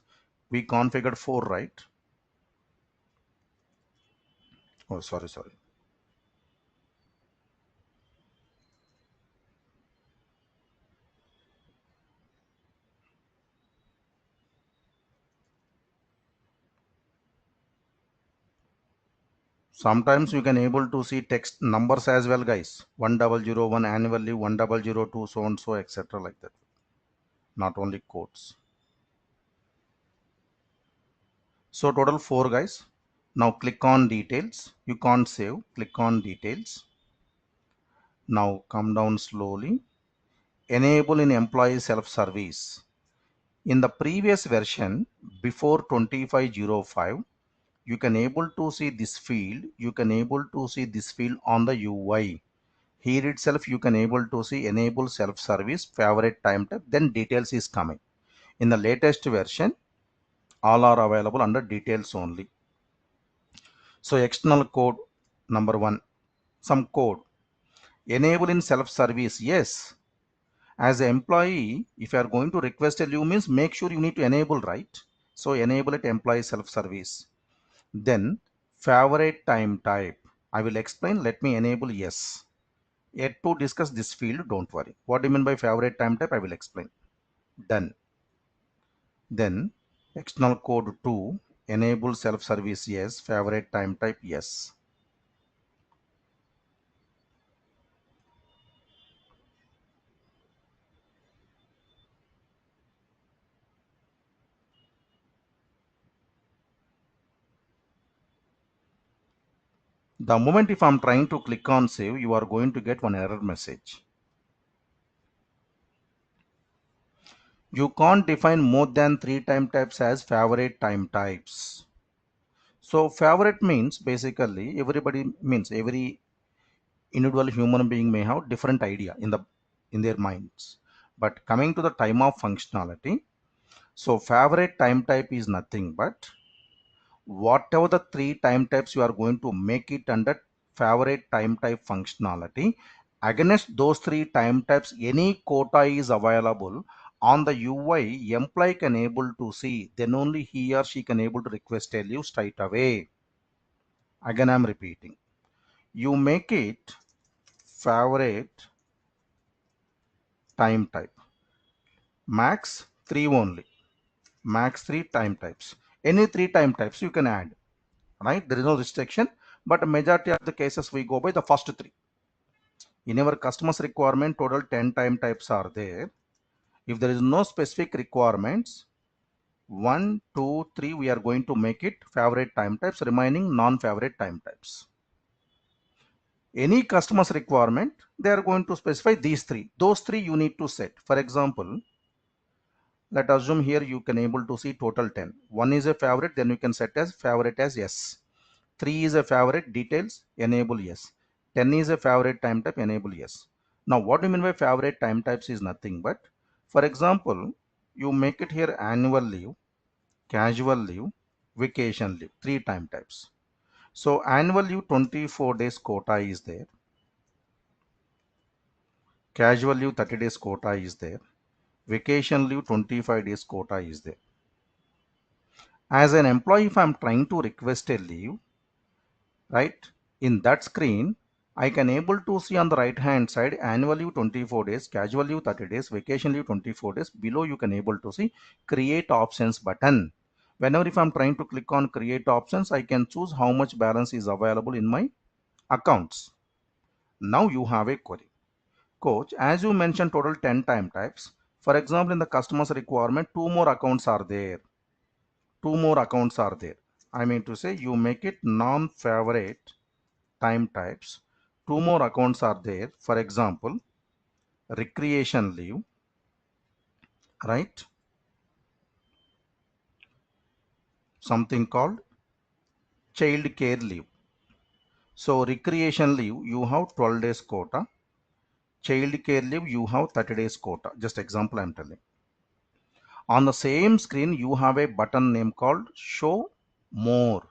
We configured four, right? Oh, sorry. Sometimes you can able to see text numbers as well, guys. 1001 annually, 1002 so and so, etc. like that. Not only codes. So total four, guys. Now click on details. You can't save. Click on details. Now come down slowly. Enable in employee self-service. In the previous version before 2505, you can able to see this field. You can able to see this field on the UI. Here itself you can able to see enable self-service, favorite time type, then details is coming. In the latest version, all are available under details only. So external code number one, some code. Enable in self-service, yes. As an employee, if you are going to request a leave means make sure you need to enable, right? So enable it employee self-service. Then favorite time type. I will explain. Let me enable yes. Yet to discuss this field, don't worry. What do you mean by favorite time type? I will explain. Done. Then external code 2, enable self-service yes, favorite time type yes. The moment if I'm trying to click on save, you are going to get one error message. You can't define more than 3 time types as favorite time types. So favorite means basically every individual human being may have different idea in their minds. But coming to the time of functionality, so favorite time type is nothing but whatever the 3 time types you are going to make it under favorite time type functionality. Against those 3 time types, any quota is available on the UI, employee can able to see, then only he or she can able to request a leave straight away. Again I'm repeating, you make it favorite time type, max 3 only, max 3 time types. Any 3 time types you can add, right? There is no restriction, but majority of the cases we go by the first 3. In our customers requirement, total 10 time types are there. If there is no specific requirements, 1, 2, 3, we are going to make it favorite time types, remaining non-favorite time types. Any customers requirement, they are going to specify these 3. Those 3 you need to set. For example, let us assume here you can able to see total 10. 1 is a favorite, then you can set as favorite as yes. 3 is a favorite, details, enable yes. 10 is a favorite time type, enable yes. Now what do you mean by favorite time types is nothing but, for example, you make it here annual leave, casual leave, vacation leave, 3 time types. So annual leave 24 days quota is there. Casual leave 30 days quota is there. Vacation leave 25 days quota is there. As an employee, if I'm trying to request a leave, right, in that screen, I can able to see on the right hand side annual leave 24 days, casual leave 30 days, vacation leave 24 days. Below you can able to see create options button. Whenever if I'm trying to click on create options, I can choose how much balance is available in my accounts. Now you have a query. Coach, as you mentioned total 10 time types. For example, in the customers requirement, 2 more accounts are there. 2 more accounts are there. I mean to say you make it non-favorite time types. 2 more accounts are there. For example, recreation leave, right? Something called child care leave. So recreation leave, you have 12 days quota. Child care leave, you have 30 days quota. Just example I'm telling. On the same screen, you have a button name called show more.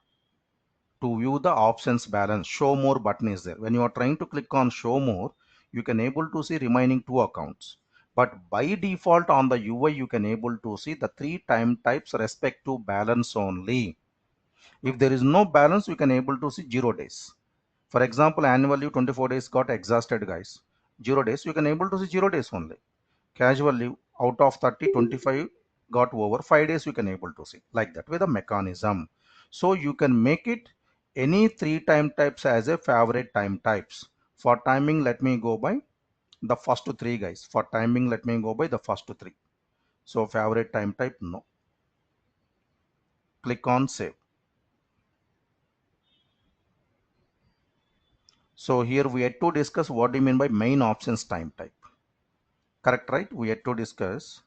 To view the options balance, show more button is there. When you are trying to click on show more, you can able to see remaining 2 accounts. But by default on the UI, you can able to see the 3 time types respect to balance only. If there is no balance, you can able to see 0 days. For example, annual leave 24 days got exhausted, guys. 0 days, you can able to see 0 days only. Casual leave out of 30, 25 got over, 5 days you can able to see, like that with a mechanism. So you can make it any 3 time types as a favorite time types. For timing, let me go by the first 3, guys. For timing, let me go by the first 3. So favorite time type, no. Click on save. So here we had to discuss what do you mean by main options time type. Correct, right? We had to discuss.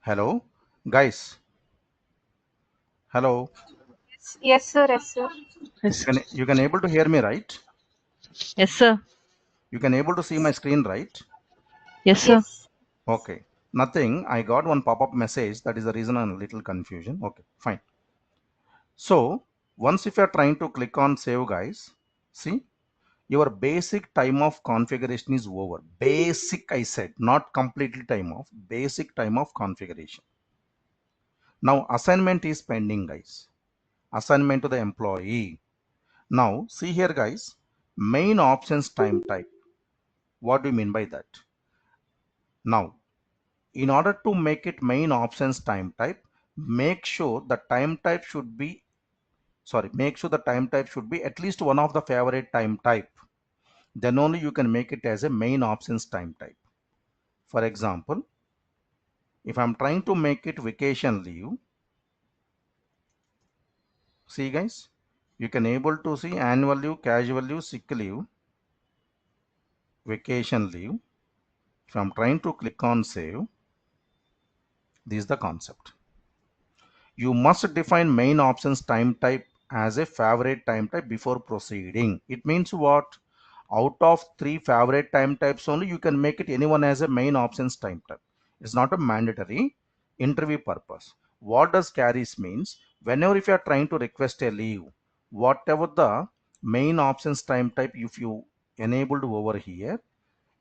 Hello, guys. Hello.
Yes, sir. Yes, sir.
Yes,
You can able to hear me, right?
yes, sir.
You can able to see my screen, right?
Yes, sir.
Yes.
Okay. Nothing. I got one pop-up message. That is the reason I'm a little confusion. Okay, fine. So once if you're trying to click on save, guys, see your basic time of configuration is over. Basic, I said, not completely time off. Basic time of configuration. Now assignment is pending, guys. Assignment to the employee. Now see here, guys. Main options time type. What do you mean by that? Now, in order to make it main options time type, make sure the time type should be, make sure the time type should be at least one of the favorite time type. then only you can make it as a main options time type. For example, if I'm trying to make it vacation leave, see guys, you can able to see annual leave, casual leave, sick leave, vacation leave. If I'm trying to click on save, this is the concept. You must define main options time type as a favorite time type before proceeding. It means what? Out of 3 favorite time types only, you can make it anyone as a main options time type. It's not a mandatory interview purpose. What does carries means? Whenever if you are trying to request a leave, whatever the main options time type, if you enabled over here,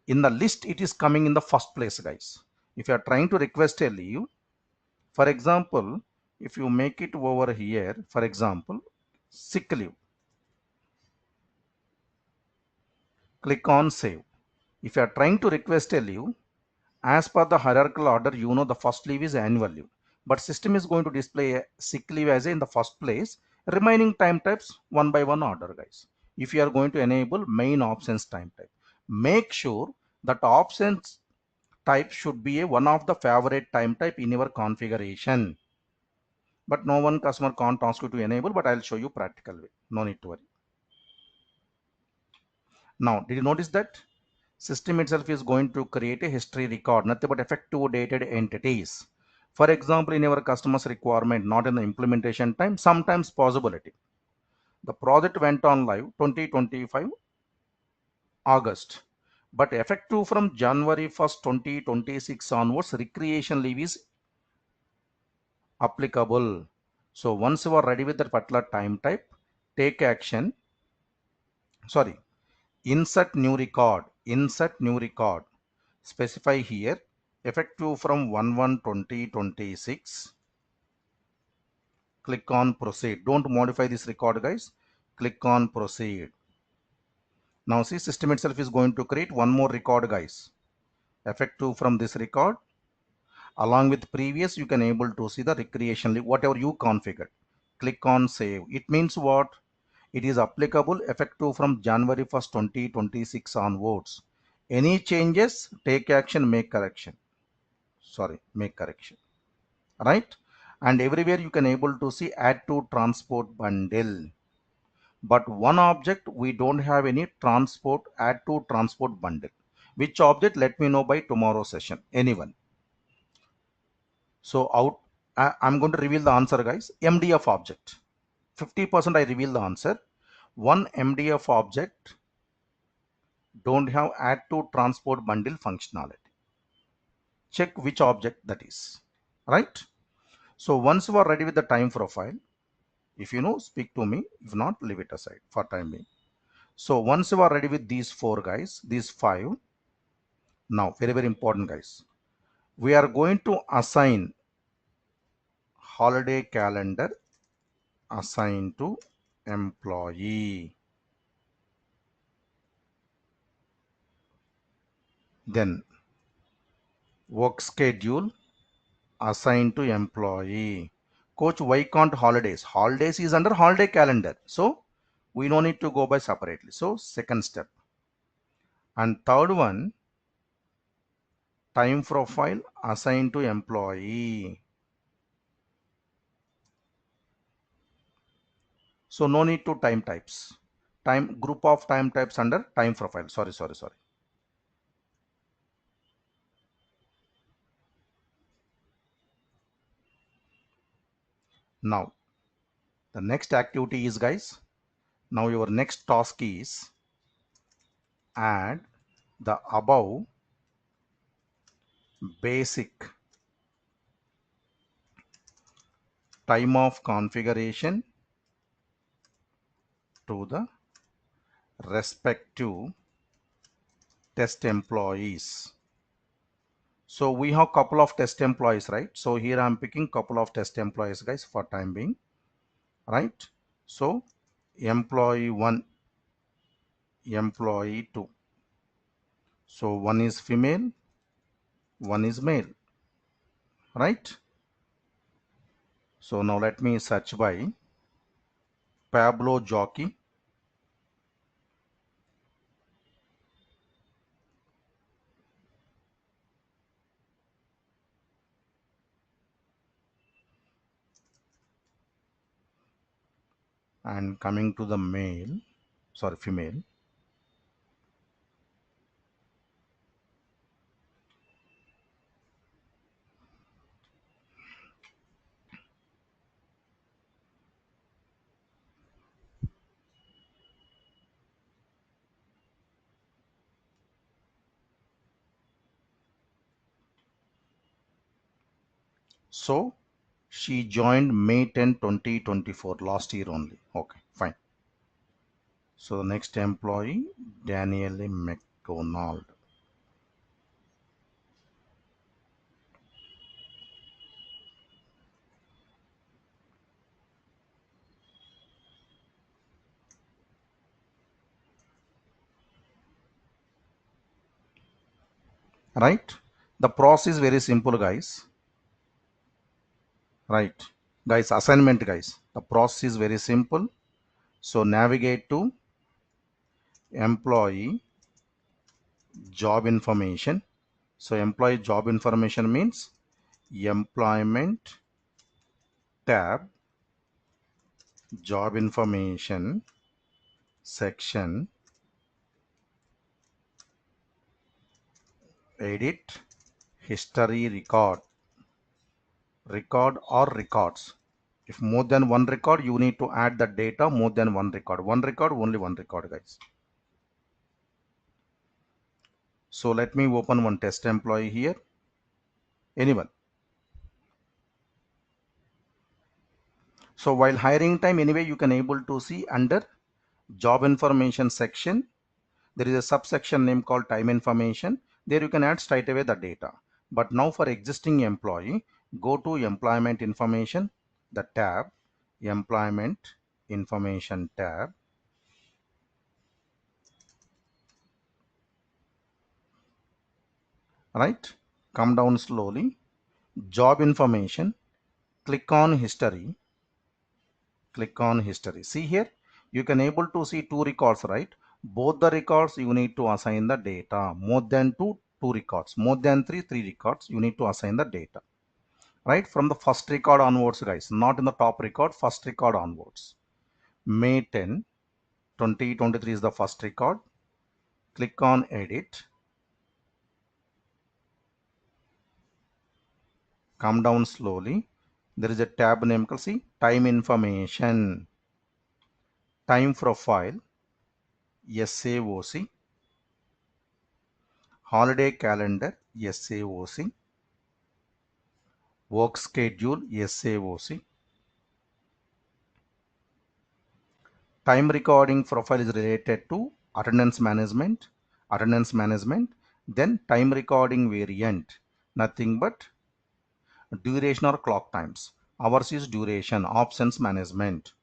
in the list it is coming in the first place, guys. If you are trying to request a leave, for example, if you make it over here, for example, sick leave, click on save. If you are trying to request a leave, as per the hierarchical order, you know the first leave is annual leave, but system is going to display a sick leave as in the first place, remaining time types one by one order, guys. If you are going to enable main options time type, make sure that options type should be a one of the favorite time type in your configuration. But no one customer can't ask you to enable, but I'll show you practical way. No need to worry. Now, did you notice that system itself is going to create a history record, nothing but effective dated entities. For example, in our customer's requirement, not in the implementation time, sometimes possibility. The project went on live 2025 August, but effective from January 1st, 2026 onwards, recreation leave is applicable. So once you are ready with that particular time type, take action. Sorry, insert new record. Insert new record. Specify here effective from 1/1/2026. Click on proceed. Don't modify this record, guys. Click on proceed. Now see, system itself is going to create one more record, guys. Effective from this record. Along with previous, you can able to see the recreation leave, whatever you configured. Click on save. It means what? It is applicable effective from January 1st, 2026 onwards. Any changes, take action, make correction. Sorry, make correction. Right? And everywhere you can able to see add to transport bundle. But one object we don't have any transport, add to transport bundle. Which object? Let me know by tomorrow session. Anyone. So I'm going to reveal the answer, guys. MDF object. 50% I reveal the answer. One MDF object don't have add to transport bundle functionality. Check which object that is. Right? So once you are ready with the time profile, if you know, speak to me. If not, leave it aside for time being. So once you are ready with these 4 guys, these 5, now very, very important, guys. We are going to assign holiday calendar assign to employee. Then work schedule assigned to employee. Coach, why can't holidays? Holidays is under holiday calendar. So we don't need to go by separately. So second step. And third one, time profile assigned to employee. So no need to time types. Time group of time types under time profile. Sorry. Now the next activity is, guys, now your next task is add the above basic time of configuration to the respective test employees. So we have couple of test employees, right? So here I'm picking couple of test employees, guys, for time being, right? So employee 1, employee 2. So one is female, one is male, right? So now let me search by Pablo Jockey. And coming to the female. So she joined May 10, 2024, last year only. Okay, fine. So the next employee, Danielle McDonald. Right? The process is very simple, guys. Right? Guys, assignment, guys. The process is very simple. So navigate to employee job information. So employee job information means employment tab, job information section, edit, history, record or records. If more than one record, you need to add the data more than one record. One record, only one record, guys. So let me open one test employee here. Anyone? So while hiring time, anyway, you can able to see under job information section, there is a subsection name called time information. There you can add straight away the data. But now for existing employee, go to employment information, the tab, employment information tab. Right? Come down slowly. Job information. Click on history. Click on history. See here, you can able to see two records, right? Both the records you need to assign the data. More than two records. More than three records. You need to assign the data. Right? From the first record onwards, guys. Not in the top record. First record onwards. May 10, 2023 is the first record. Click on edit. Come down slowly. There is a tab name called, see, time information, time profile, SAOC, holiday calendar, SAOC, work schedule, SAOC. Time recording profile is related to attendance management, then time recording variant, nothing but duration or clock times. Ours is duration, options management.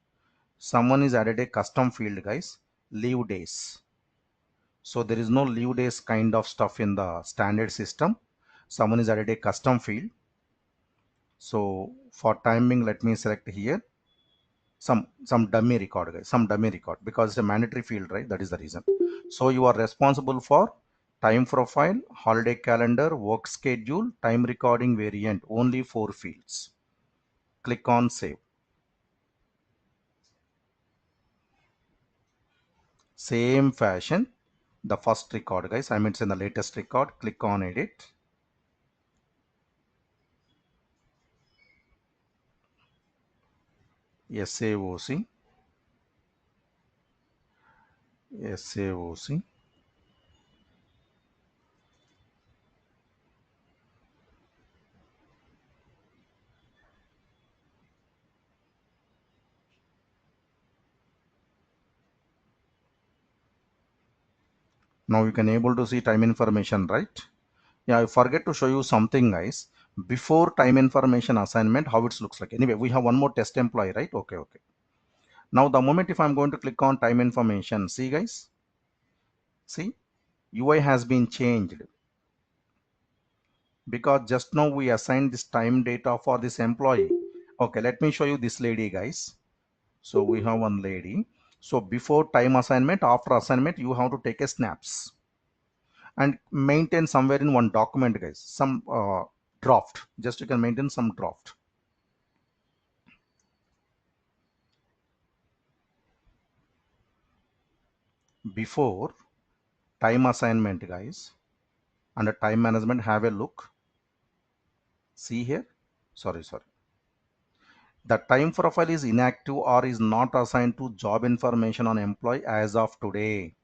Someone is added a custom field, guys, leave days. So there is no leave days kind of stuff in the standard system. Someone is added a custom field. So for timing, let me select here some dummy record, guys, some dummy record, because it's a mandatory field, right? That is the reason. So you are responsible for time profile, holiday calendar, work schedule, time recording variant, only 4 fields. Click on save. Same fashion, the first record, guys, I mean it's in the latest record. Click on edit. SAOC. SAOC. Now you can able to see time information, right? Yeah, I forget to show you something, guys. Before time information assignment, how it looks like. Anyway, we have one more test employee, right? Okay. Now the moment if I'm going to click on time information, see, guys, see, UI has been changed because just now we assigned this time data for this employee. Okay, let me show you this lady, guys. So we have one lady. So before time assignment, after assignment, you have to take a snaps and maintain somewhere in one document, guys, some draft. Just you can maintain some draft. before time assignment, guys, under time management, have a look. See here. Sorry. The time profile is inactive or is not assigned to job information on employee as of today.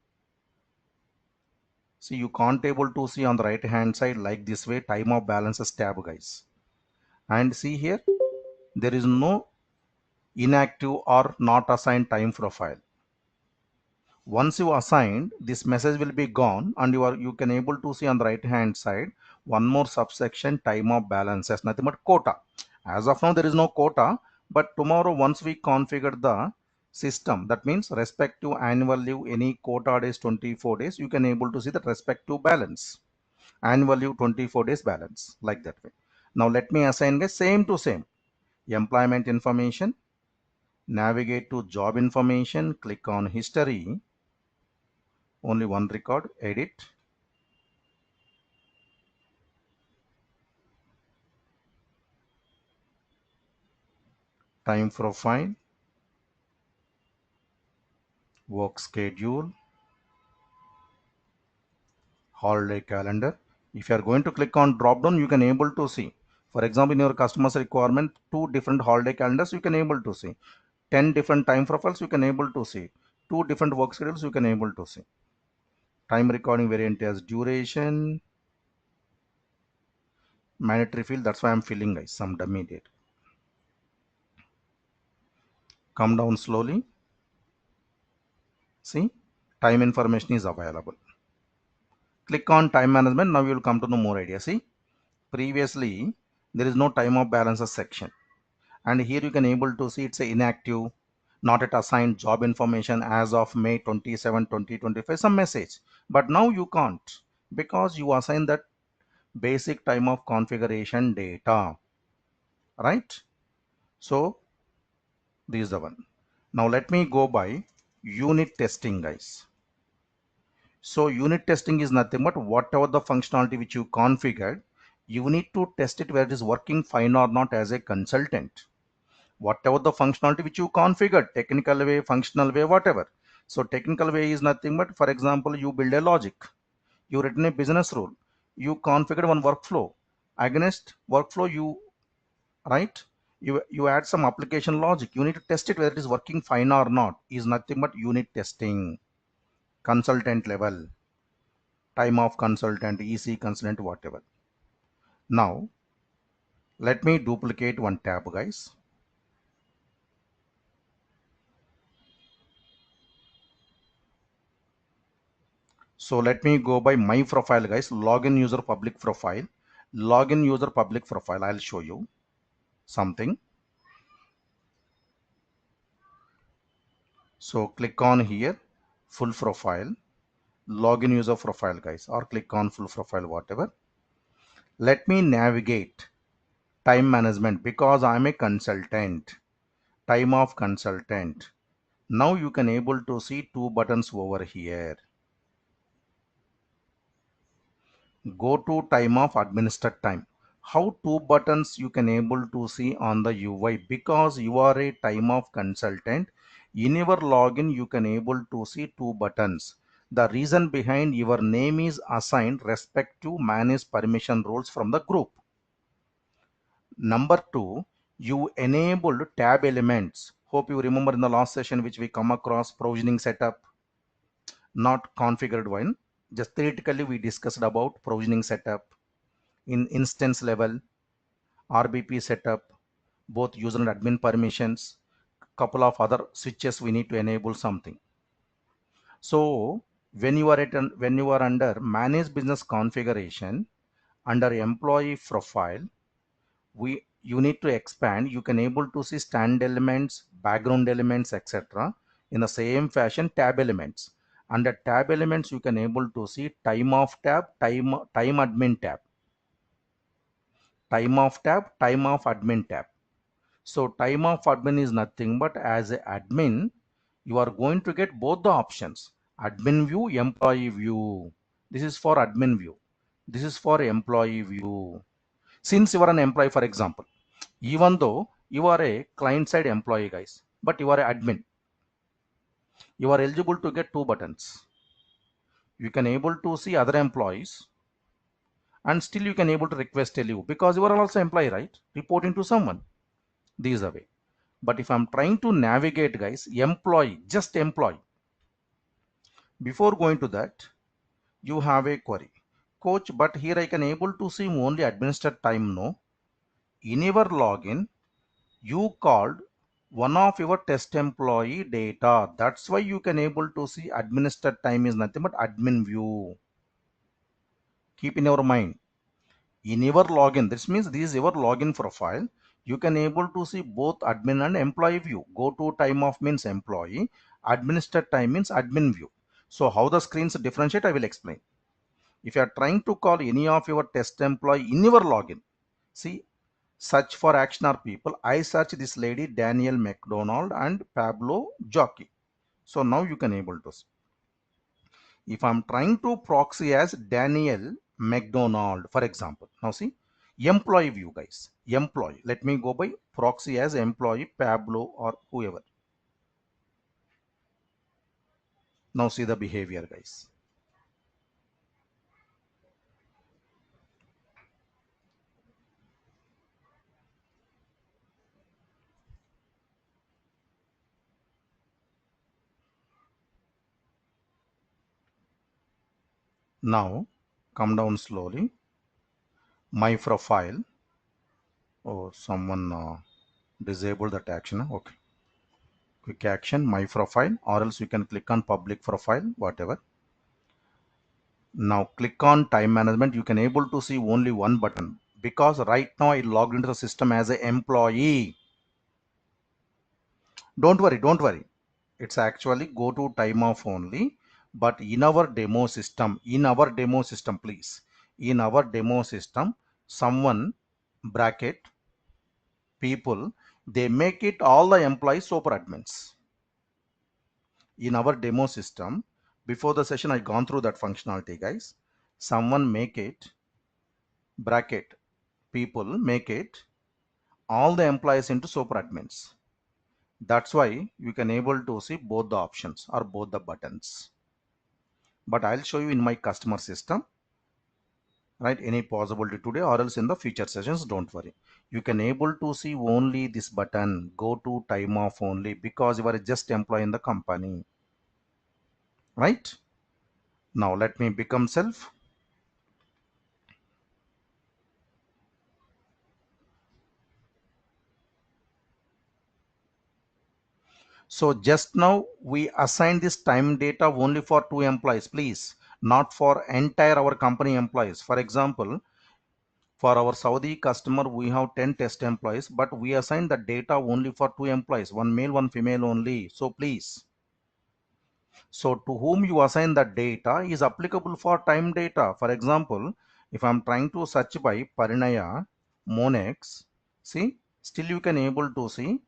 See, you can't able to see on the right hand side like this way, time of balances tab, guys. And see here, there is no inactive or not assigned time profile. Once you assigned, this message will be gone, and you can able to see on the right hand side one more subsection, time of balances, nothing but quota. As of now there is no quota, but tomorrow once we configure the system, that means respective annual leave, any quota days 24 days, you can able to see the respective balance, annual leave 24 days balance, like that way. Now let me assign the same to same, employment information, navigate to job information, click on history, only one record, edit, time profile, work schedule, holiday calendar. If you are going to click on drop down, you can able to see, for example, in your customers requirement, 2 different holiday calendars you can able to see, 10 different time profiles you can able to see, 2 different work schedules you can able to see. Time recording variant as duration, mandatory field, that's why I'm filling, guys, some dummy date. Come down slowly. See, time information is available. Click on time management. Now you will come to know more idea. See, previously there is no time of balances section, and here you can able to see it's a inactive, not yet assigned job information as of May 27 2025, some message. But now you can't, because you assign that basic time of configuration data, right? So this is the one. Now let me go by unit testing, guys. So unit testing is nothing but whatever the functionality which you configured, you need to test it whether it is working fine or not as a consultant. Whatever the functionality which you configured, technical way, functional way, whatever. So technical way is nothing but, for example, you build a logic, you written a business rule, you configured one workflow. Against workflow, you add some application logic. You need to test it whether it is working fine or not. Is nothing but unit testing, consultant level, time of consultant, EC consultant, whatever. Now let me duplicate one tab, guys. So let me go by my profile, guys. Login user public profile. Login user public profile. I'll show you something. So click on here, full profile, login user profile, guys, or click on full profile, whatever. Let me navigate time management because I'm a consultant. Time of consultant. Now you can able to see 2 buttons over here. Go to time of administered time. How 2 buttons you can able to see on the UI, because you are a time of consultant. In your login you can able to see 2 buttons. The reason behind, your name is assigned respect to manage permission roles from the group. Number 2, you enabled tab elements. Hope you remember in the last session which we come across, provisioning setup, not configured one. Just theoretically we discussed about provisioning setup in instance level, RBP setup, both user and admin permissions, couple of other switches we need to enable something. So when you are under manage business configuration, under employee profile, you need to expand. You can able to see stand elements, background elements, etc. In the same fashion, tab elements. Under tab elements, you can able to see time off tab, time admin tab, time off tab, time off admin tab. So time of admin is nothing but, as a admin, you are going to get both the options, admin view, employee view. This is for admin view. This is for employee view. Since you are an employee, for example, even though you are a client side employee, guys, but you are an admin, you are eligible to get 2 buttons. You can able to see other employees, and still you can able to request a leave because you are also employee, right? Reporting to someone. This is the way. But if I'm trying to navigate, guys, employee, just employee. Before going to that, you have a query. Coach, but here I can able to see only administered time, no? In your login, you called one of your test employee data. That's why you can able to see administered time is nothing but admin view. Keep in your mind. In your login, this means this is your login profile. You can able to see both admin and employee view. Go to time off means employee, administered time means admin view. So how the screens differentiate, I will explain. If you are trying to call any of your test employee in your login, see, search for action or people. I search this lady Daniel McDonald and Pablo Jockey. So now you can able to see. If I'm trying to proxy as Daniel McDonald, for example, now see, employee view, guys, employee. Let me go by proxy as employee Pablo or whoever. Now see the behavior, guys. Now come down slowly. My profile. Oh, someone disabled that action. Okay. Quick action, my profile, or else you can click on public profile, whatever. Now click on time management. You can able to see only one button because right now I logged into the system as an employee. Don't worry, don't worry. It's actually go to time off only. But in our demo system, please, in our demo system, someone bracket people, they make it all the employees super admins. In our demo system, before the session I gone through that functionality, guys. Someone make it bracket people, make it all the employees into super admins. That's why you can able to see both the options or both the buttons. But I'll show you in my customer system, right? Any possibility today or else in the future sessions, don't worry. You can able to see only this button, go to time off only, because you are just employee in the company, right? Now let me become self. So just now we assign this time data only for 2 employees, please, not for entire our company employees. For example, for our Saudi customer, we have 10 test employees, but we assign the data only for 2 employees, one male, one female only. So please, so to whom you assign the data is applicable for time data. For example, if I'm trying to search by Parinaya Monex, see, still you can able to see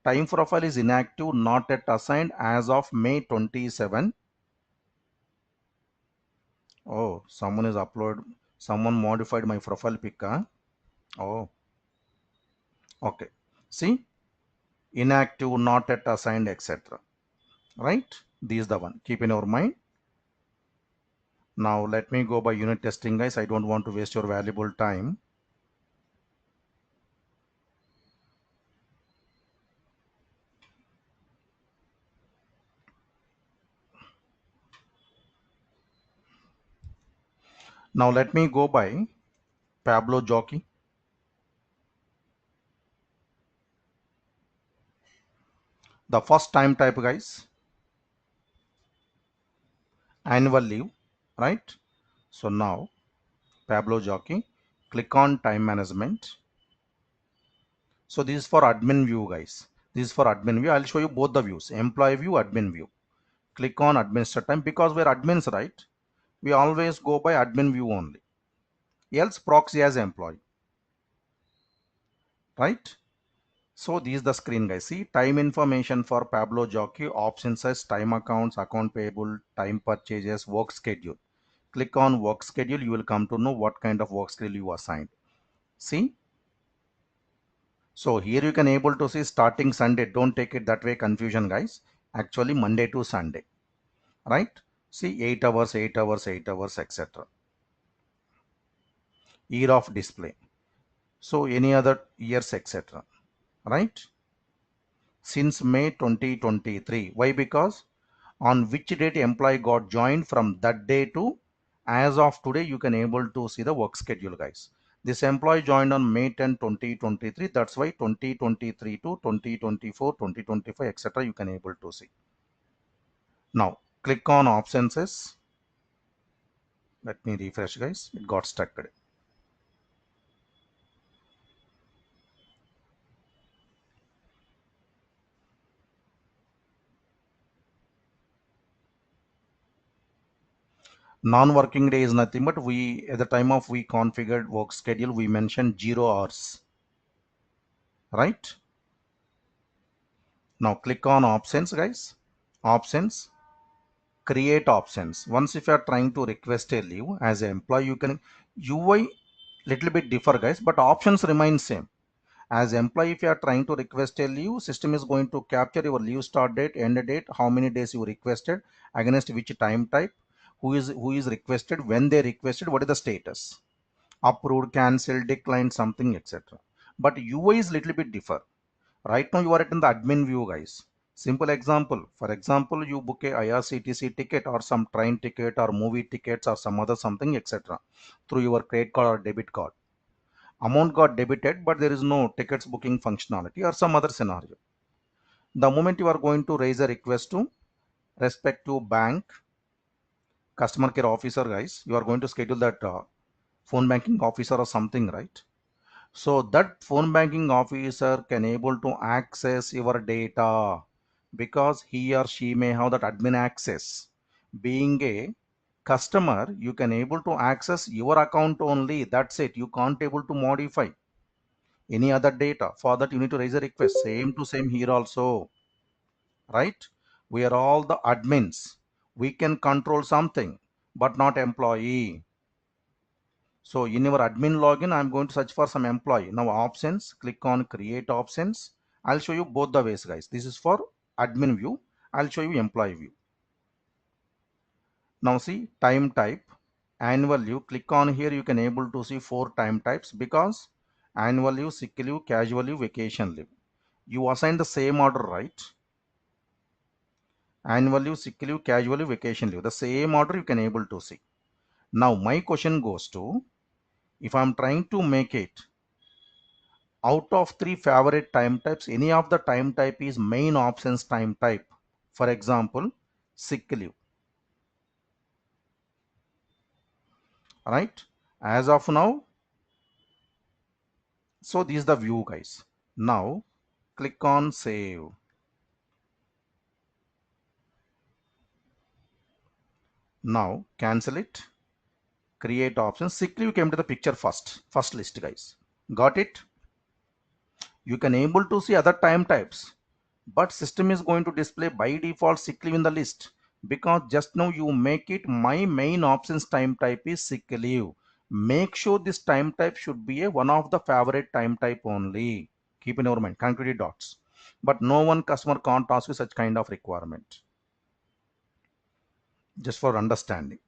time profile is inactive, not yet assigned as of May 27. Oh, someone is uploaded, someone modified my profile pic. Huh? Oh, okay. See, inactive, not yet assigned, etc. Right? This is the one. Keep in your mind. Now let me go by unit testing, guys. I don't want to waste your valuable time. Now let me go by Pablo Jockey. The first time type, guys, annual leave, right? So now Pablo Jockey, click on time management. So this is for admin view, guys. This is for admin view. I'll show you both the views, employee view, admin view. Click on administrator time because we're admins, right? We always go by admin view only. Else proxy as employee, right? So this is the screen, guys. See, time information for Pablo Jockey, options as time accounts, account payable, time purchases, work schedule. Click on work schedule. You will come to know what kind of work schedule you assigned. See, so here you can able to see starting Sunday. Don't take it that way confusion, guys. Actually Monday to Sunday, right? See 8 hours, 8 hours, 8 hours, etc. Year of display. So any other years, etc. Right? Since May 2023. Why? Because on which date employee got joined, from that day to as of today you can able to see the work schedule, guys. This employee joined on May 10 2023. That's why 2023 to 2024 2025 etc. you can able to see. Now click on options. Let me refresh, guys. It got stuck. Non-working day is nothing but we at the time of we configured work schedule we mentioned 0 hours, right? Now click on options, guys. Options, create options. Once if you are trying to request a leave as an employee, you can UI little bit differ, guys, but options remain same. As employee, if you are trying to request a leave, system is going to capture your leave start date, end date, how many days you requested, against which time type, who is requested, when they requested, what is the status, approved, cancelled, declined, something, etc. But UI is little bit differ. Right now you are in the admin view, guys. Simple example, for example, you book a IRCTC ticket or some train ticket or movie tickets or some other something, etc., through your credit card or debit card. Amount got debited, but there is no tickets booking functionality or some other scenario. The moment you are going to raise a request to respective bank customer care officer, guys, you are going to schedule that phone banking officer or something, right? So that phone banking officer can able to access your data because he or she may have that admin access. Being a customer, you can able to access your account only. That's it. You can't able to modify any other data. For that, you need to raise a request. Same to same here also, right? We are all the admins. We can control something, but not employee. So in your admin login, I'm going to search for some employee. Now options, click on create options. I'll show you both the ways, guys. This is for admin view. I'll show you employee view. Now see time type, annual leave. Click on here. You can able to see 4 time types because annual leave, sick leave, casual leave, vacation leave. You assign the same order, right? Annual leave, sick leave, casual leave, vacation leave. The same order you can able to see. Now my question goes to, if I'm trying to make it out of 3 favorite time types, any of the time type is main options time type. For example, sick leave, right? As of now, so this is the view, guys. Now click on save. Now cancel it, create options. Sick leave came to the picture first list, guys. Got it? You can able to see other time types, but system is going to display by default sick leave in the list because just now you make it my main options time type is sick leave. Make sure this time type should be a one of the favorite time type only. Keep in your mind, connectivity dots. But no one customer can't ask you such kind of requirement. Just for understanding.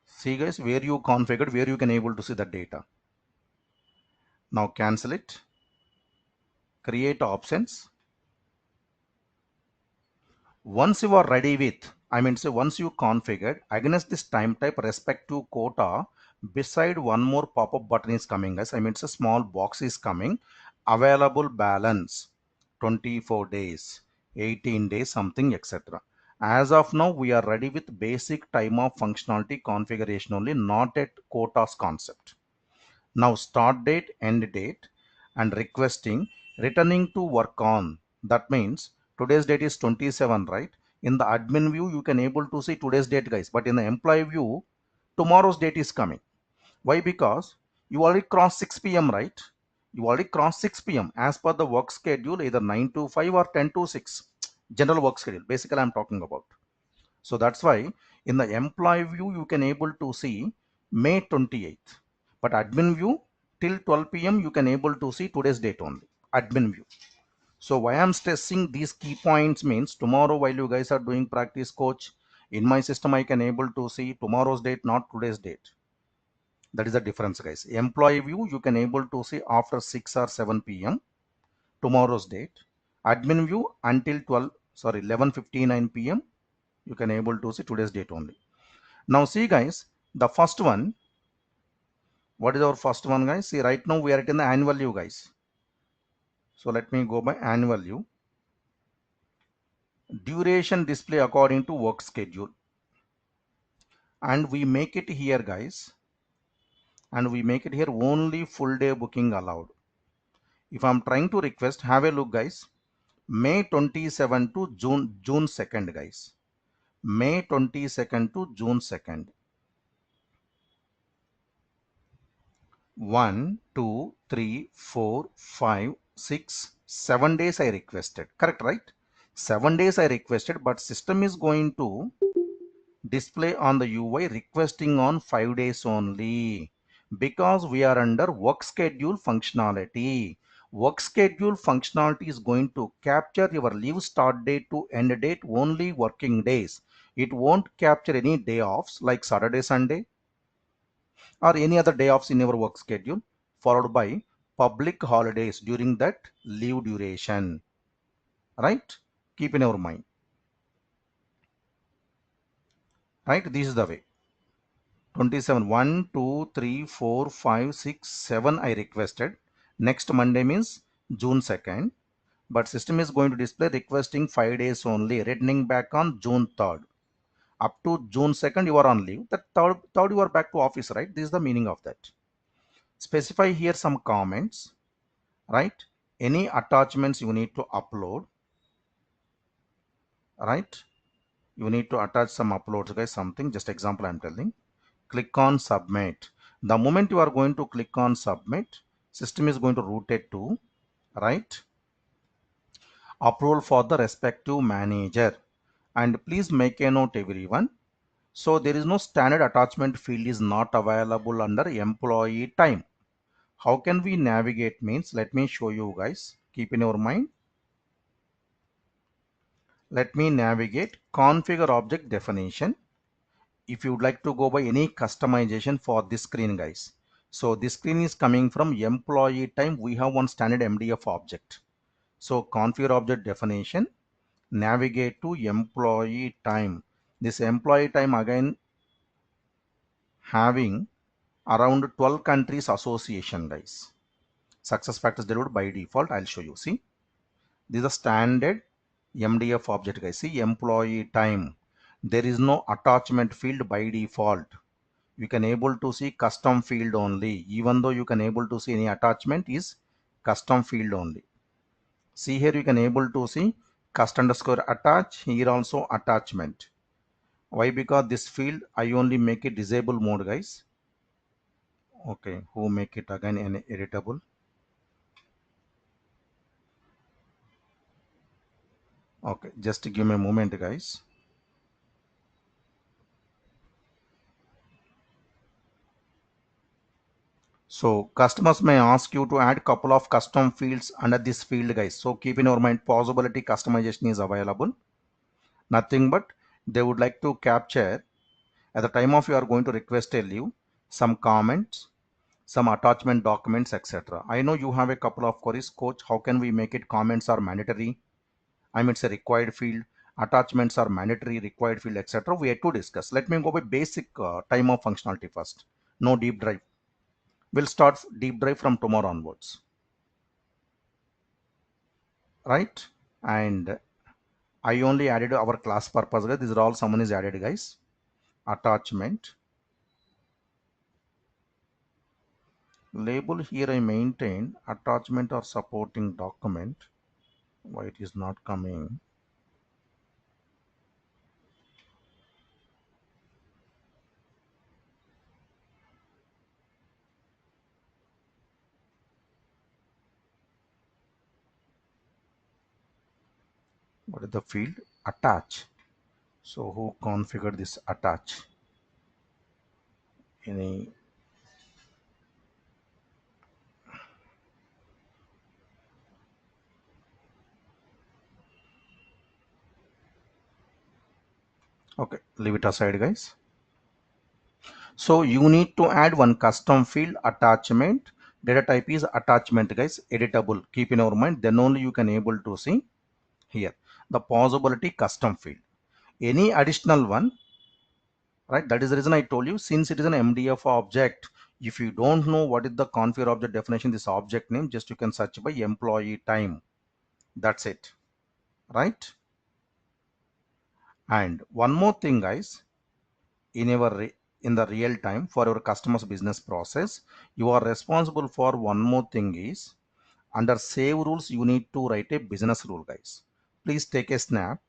See, guys, where you configured, where you can able to see the data. Now cancel it. Create options. Once you are ready with, once you configured against this time type respective quota, beside one more pop-up button is coming, guys. It's a small box is coming. Available balance 24 days, 18 days, something, etc. As of now, we are ready with basic time off functionality configuration only, not at quotas concept. Now start date, end date, and requesting, returning to work on. That means today's date is 27, right? In the admin view, you can able to see today's date, guys. But in the employee view, tomorrow's date is coming. Why? Because you already crossed 6 p.m., right? You already crossed 6 p.m. as per the work schedule, either 9 to 5 or 10 to 6. General work schedule, basically I'm talking about. So that's why in the employee view, you can able to see May 28th. But admin view, till 12 p.m. you can able to see today's date only. admin view. So why I'm stressing these key points means tomorrow while you guys are doing practice coach, in my system I can able to see tomorrow's date, not today's date. That is the difference, guys. Employee view you can able to see after 6 or 7 p.m. tomorrow's date. Admin view until 11:59 p.m. you can able to see today's date only. Now see guys, the first one, what is our first one guys? See, right now we are in the annual view guys. So let me go by annual view. Duration display according to work schedule. And we make it here guys. And we make it here only full day booking allowed. If I'm trying to request, have a look guys. May 27 to June 2nd guys. May 22nd to June 2nd. 1, 2, 3, 4, 5, 6, 7 days I requested. Correct, right? 7 days I requested, but system is going to display on the UI requesting on 5 days only because we are under work schedule functionality. Work schedule functionality is going to capture your leave start date to end date only working days. It won't capture any day offs like Saturday, Sunday or any other day offs in your work schedule followed by public holidays during that leave duration. Right? Keep in your mind. Right? This is the way. 27 1 2 3 4 5 6 7 I requested. Next Monday means June 2nd, but system is going to display requesting 5 days only, returning back on June 3rd. Up to June 2nd you are on leave, that third you are back to office, right? This is the meaning of that. Specify here some comments, right? Any attachments you need to upload, right? You need to attach some uploads guys, something, just example I'm telling. Click on submit. The moment you are going to click on submit, system is going to route it to, right, approval for the respective manager. And please make a note everyone. So there is no standard attachment field is not available under employee time. How can we navigate means, let me show you guys. Keep in your mind. Let me navigate configure object definition. If you would like to go by any customization for this screen guys. So this screen is coming from employee time. We have one standard MDF object. So configure object definition, navigate to employee time. This employee time again having around 12 countries association guys. Success factors delivered by default. I'll show you. See, this is a standard MDF object guys. See, employee time. There is no attachment field by default. You can able to see custom field only, even though you can able to see any attachment is custom field only. See here you can able to see cust underscore attach, here also attachment. Why? Because this field I only make it disable mode guys. Okay, who make it again an editable. Okay, just give me a moment guys. So customers may ask you to add couple of custom fields under this field guys. So keep in your mind possibility customization is available. Nothing but they would like to capture at the time of you are going to request a leave, some comments, some attachment documents, etc. I know you have a couple of queries, coach. How can we make it comments are mandatory? I mean, it's a required field. Attachments are mandatory, required field, etc. We have to discuss. Let me go by basic time of functionality first. No deep dive. We'll start deep dive from tomorrow onwards. Right? And I only added our class purpose, guys. These are all someone is added, guys. Attachment. Label here I maintain attachment or supporting document. Why it is not coming? What is the field? Attach. So who configured this attach? Any Okay, leave it aside, guys. So you need to add one custom field attachment. Data type is attachment, guys, editable. Keep in our mind, then only you can able to see here the possibility custom field. Any additional one, right? That is the reason I told you, since it is an MDF object, if you don't know what is the configure object definition, this object name, just you can search by employee time. That's it, right? And one more thing, guys, in in the real time for your customers business process, you are responsible for one more thing is under save rules, you need to write a business rule, guys. Please take a snap.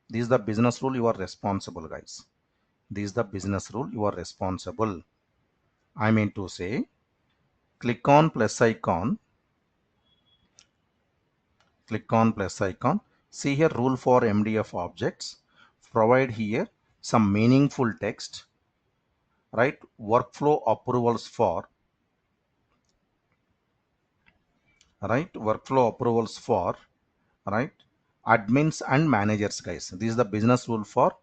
This is the business rule you are responsible, guys. This is the business rule you are responsible. I mean to say, click on plus icon, click on plus icon. See here rule for MDF objects. Provide here some meaningful text, right? Workflow approvals for, right? Workflow approvals for, right? Admins and managers, guys. This is the business rule for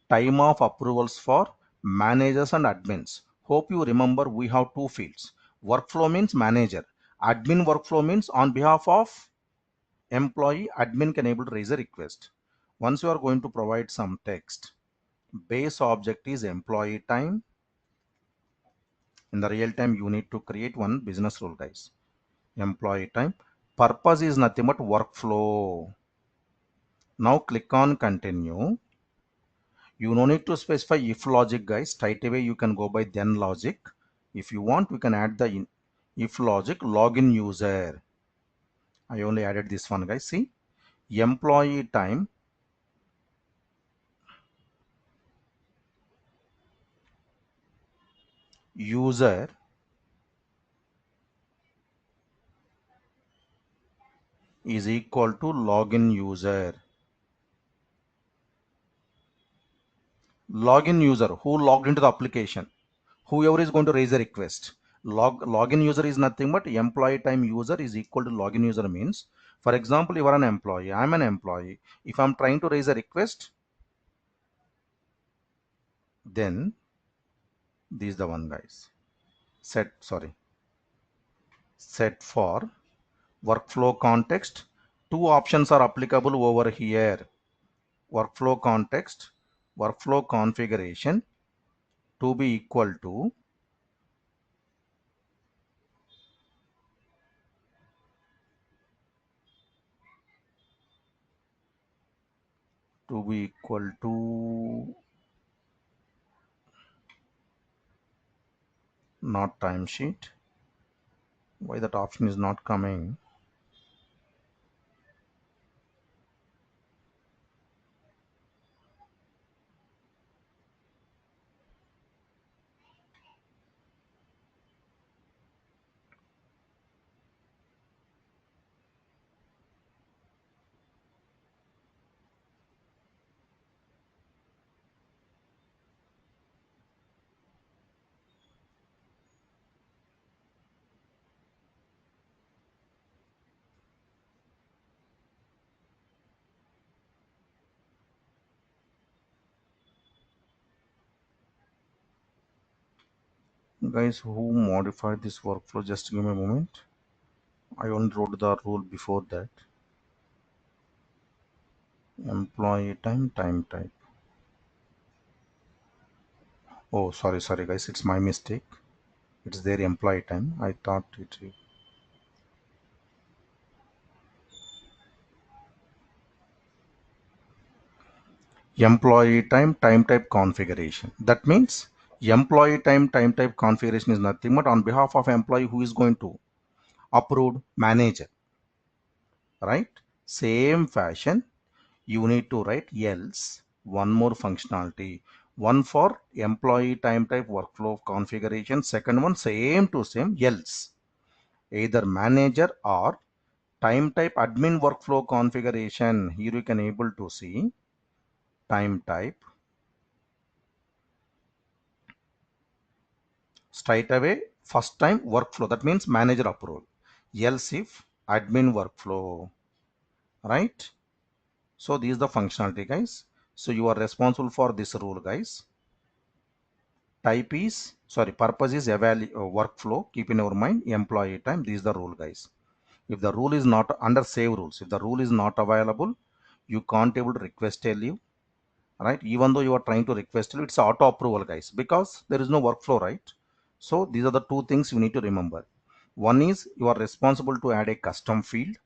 time of approvals for managers and admins. Hope you remember we have two fields. Workflow means manager. Admin workflow means on behalf of employee, admin can able to raise a request. Once you are going to provide some text, base object is employee time. In the real time, you need to create one business rule, guys. Employee time. Purpose is nothing but workflow. Now click on continue. You no need to specify if logic, guys. Straight away you can go by then logic. If you want, we can add the if logic login user. I only added this one, guys. See, employee time user is equal to login user. Login user who logged into the application, whoever is going to raise a request. Login user is nothing but employee time user is equal to login user means, for example, you are an employee, I'm an employee. If I'm trying to raise a request, then this is the one, guys. Set for workflow context. Two options are applicable over here. Workflow context, workflow configuration to be equal to not timesheet. Why that option is not coming? Guys, who modified this workflow? Just give me a moment. I only wrote the rule before that. Employee time type. Oh, sorry guys, it's my mistake. It's their employee time. I thought it. Employee time type configuration. That means employee time type configuration is nothing but on behalf of employee who is going to approve manager, right? Same fashion, you need to write else one more functionality. One for employee time type workflow configuration. Second one same to same else. Either manager or time type admin workflow configuration. Here you can able to see time type. Straight away first time workflow, that means manager approval. Else if admin workflow, right? So this is the functionality, guys. So you are responsible for this rule, guys. Purpose is workflow. Keep in your mind employee time. This is the rule, guys. If the rule is not under save rules, if the rule is not available, you can't able to request a leave, right? Even though you are trying to request a leave, it's auto approval, guys, because there is no workflow, right? So these are the two things you need to remember. One is you are responsible to add a custom field.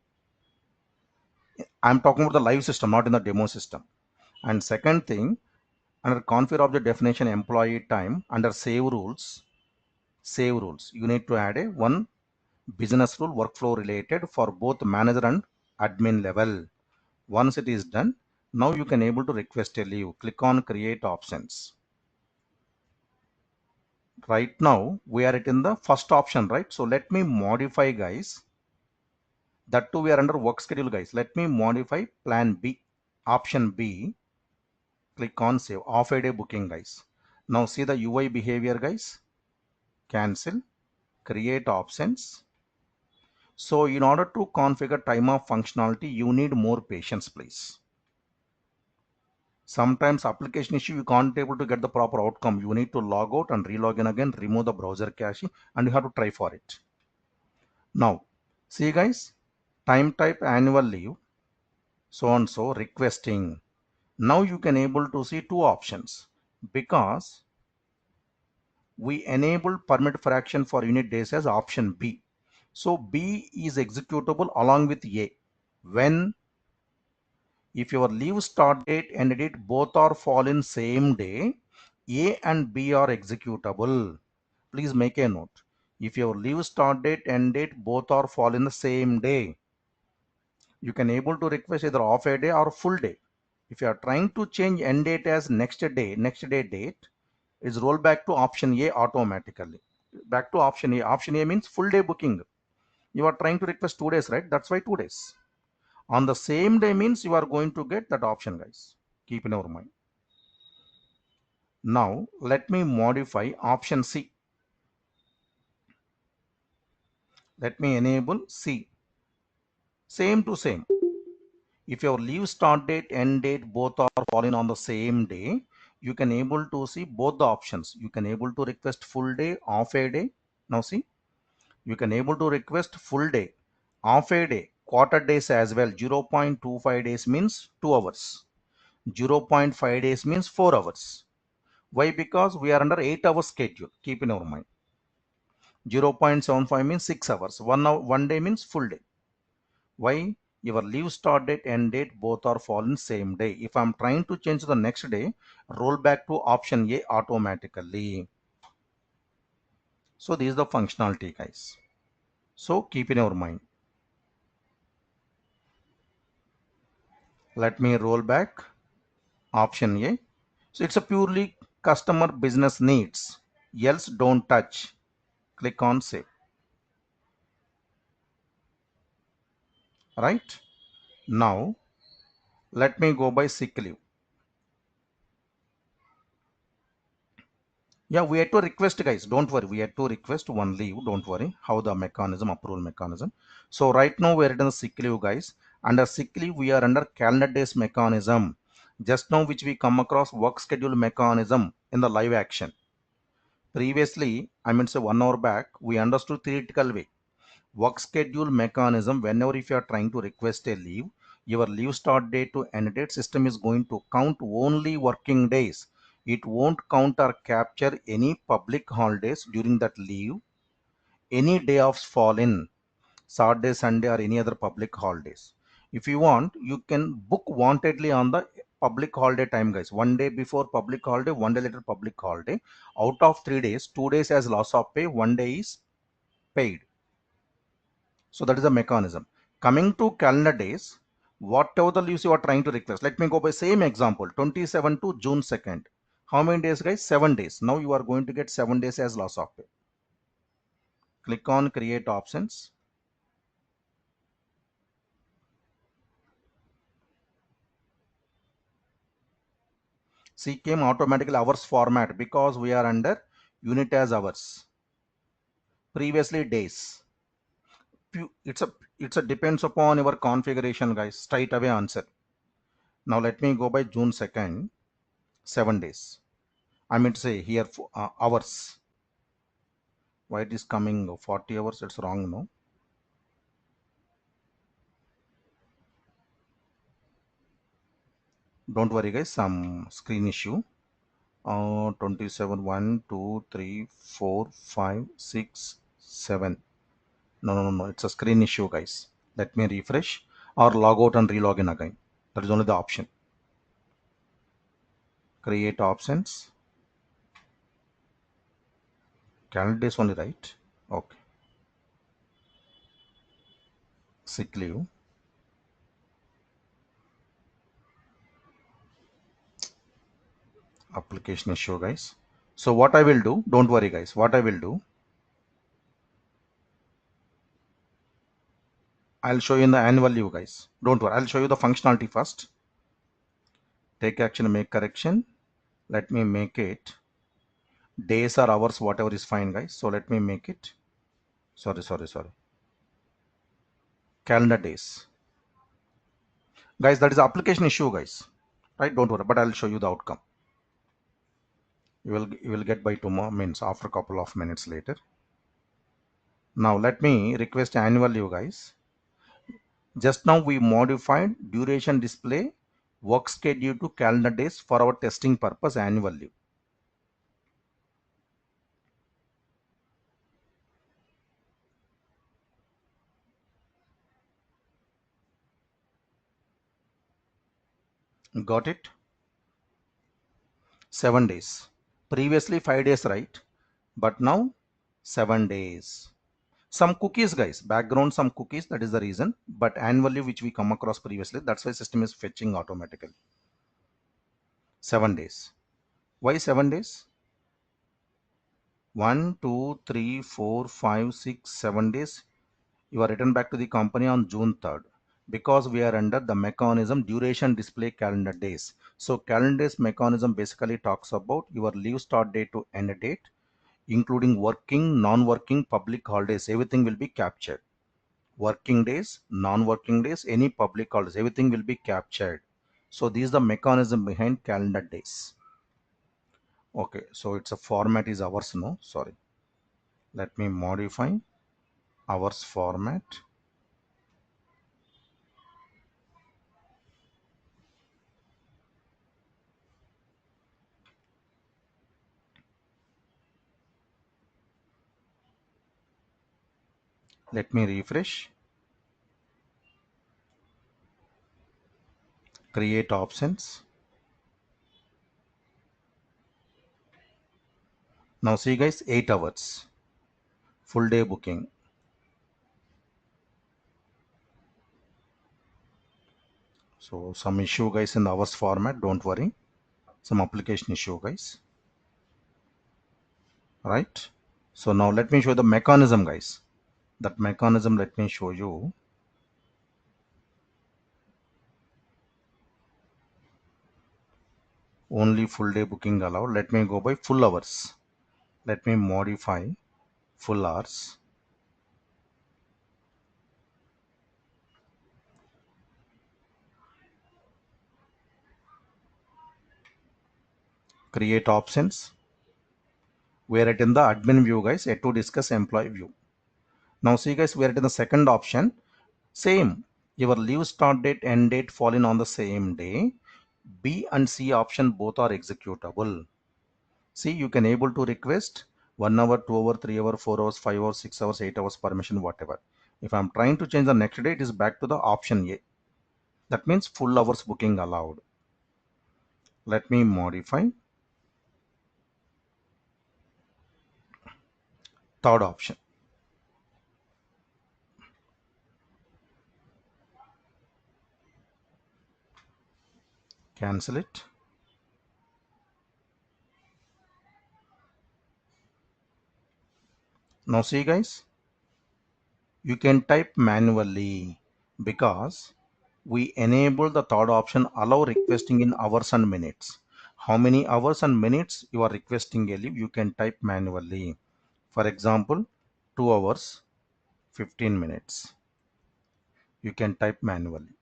I'm talking about the live system, not in the demo system. And second thing, under configure object definition employee time, under save rules, you need to add a one business rule workflow related for both manager and admin level. Once it is done, now you can able to request a leave. Click on create options. Right now we are in the first option, right? So let me modify, guys. That too we are under work schedule, guys. Let me modify plan B, option B. Click on save off a day booking, guys. Now see the UI behavior, guys. Cancel, create options. So in order to configure time off functionality, you need more patience, please. Sometimes application issue, you can't able to get the proper outcome. You need to log out and relog in again, remove the browser cache, and you have to try for it. Now, see, guys, time type annual leave, so and so requesting. Now you can able to see two options because we enable permit fraction for unit days as option B. So B is executable along with A. When if your leave start date and date both are fall in same day, A and B are executable. Please make a note. If your leave start date and date both are fall in the same day, you can able to request either off a day or full day. If you are trying to change end date as next day date, is roll back to option A automatically. Back to option A. Option A means full day booking. You are trying to request 2 days, right? That's why 2 days. On the same day means you are going to get that option, guys. Keep in your mind. Now let me modify option C. Let me enable C. Same to same. If your leave start date end date both are falling on the same day, you can able to see both the options. You can able to request full day, off a day. Now see, you can able to request full day, off a day, quarter days as well. 0.25 days means 2 hours. 0.5 days means 4 hours. Why? Because we are under 8 hours schedule. Keep in our mind. 0.75 means 6 hours. 1 day means full day. Why? Your leave start date and date both are fallen same day. If I'm trying to change the next day, roll back to option A automatically. So this is the functionality, guys. So keep in your mind. Let me roll back option A. So it's a purely customer business needs. Else don't touch. Click on save. Right? Now let me go by sick leave. Yeah, we had to request, guys. Don't worry. We had to request one leave. Don't worry. How the mechanism, approval mechanism. So right now we are in the sick leave, guys. Under sick leave, we are under calendar days mechanism. Just now, which we come across work schedule mechanism in the live action. Previously, I mean, say 1 hour back, we understood theoretical way. Work schedule mechanism. Whenever if you are trying to request a leave, your leave start date to end date system is going to count only working days. It won't count or capture any public holidays during that leave, any day offs fall in Saturday, Sunday, or any other public holidays. If you want, you can book wantedly on the public holiday time, guys. 1 day before public holiday, 1 day later public holiday. Out of 3 days, 2 days as loss of pay, 1 day is paid. So that is the mechanism. Coming to calendar days, whatever the leaves you are trying to request. Let me go by same example, 27 to June 2nd. How many days, guys? 7 days. Now you are going to get 7 days as loss of pay. Click on create options. See, came automatically hours format because we are under unit as hours. Previously days. It's a depends upon your configuration, guys. Straight away answer. Now let me go by June 2nd, 7 days. I mean to say here hours. Why it is coming 40 hours? It's wrong, no? Don't worry guys, some screen issue. 27, 1, 2, 3, 4, 5, 6, 7. No. It's a screen issue, guys. Let me refresh or log out and relog in again. That is only the option. Create options. Calendar days only, right? Okay. Sick leave. Application issue, guys. So what I will do, don't worry, guys. What I will do, I'll show you in the annual leave, guys. Don't worry. I'll show you the functionality first. Take action, make correction. Let me make it days or hours, whatever is fine, guys. So let me make it. Sorry. Calendar days. Guys, that is application issue, guys. Right? Don't worry. But I'll show you the outcome. You will get by tomorrow, means after a couple of minutes later. Now let me request annual leave, guys. Just now we modified duration display work schedule to calendar days for our testing purpose annual leave. Got it? 7 days. Previously 5 days, right? But now 7 days. Some cookies, guys, background, some cookies, that is the reason. But annually, which we come across previously, that's why system is fetching automatically. 7 days. Why 7 days? 1, 2, 3, 4, 5, 6, 7 days. You are returned back to the company on June 3rd because we are under the mechanism duration display calendar days. So calendar days mechanism basically talks about your leave start date to end date, including working, non-working, public holidays. Everything will be captured. Working days, non-working days, any public holidays, everything will be captured. So this is the mechanism behind calendar days. Okay, so it's a format is hours, no, sorry. Let me modify hours format. Let me refresh. Create options. Now see guys, 8 hours. Full day booking. So some issue guys in the hours format, don't worry. Some application issue guys. Right? So now let me show the mechanism guys. That mechanism let me show you. Only full day booking allowed. Let me go by full hours. Let me modify full hours. Create options. We are at in the admin view guys, yet to discuss employee view. Now see guys, we are at in the second option. Same. Your leave start date, end date fall in on the same day. B and C option both are executable. See, you can able to request 1 hour, 2 hour, 3 hour, 4 hours, 5 hours, 6 hours, 8 hours permission, whatever. If I'm trying to change the next day, it is back to the option A. That means full hours booking allowed. Let me modify. Third option. Cancel it. Now see guys, you can type manually because we enable the third option allow requesting in hours and minutes. How many hours and minutes you are requesting a leave, you can type manually. For example, 2 hours 15 minutes, you can type manually.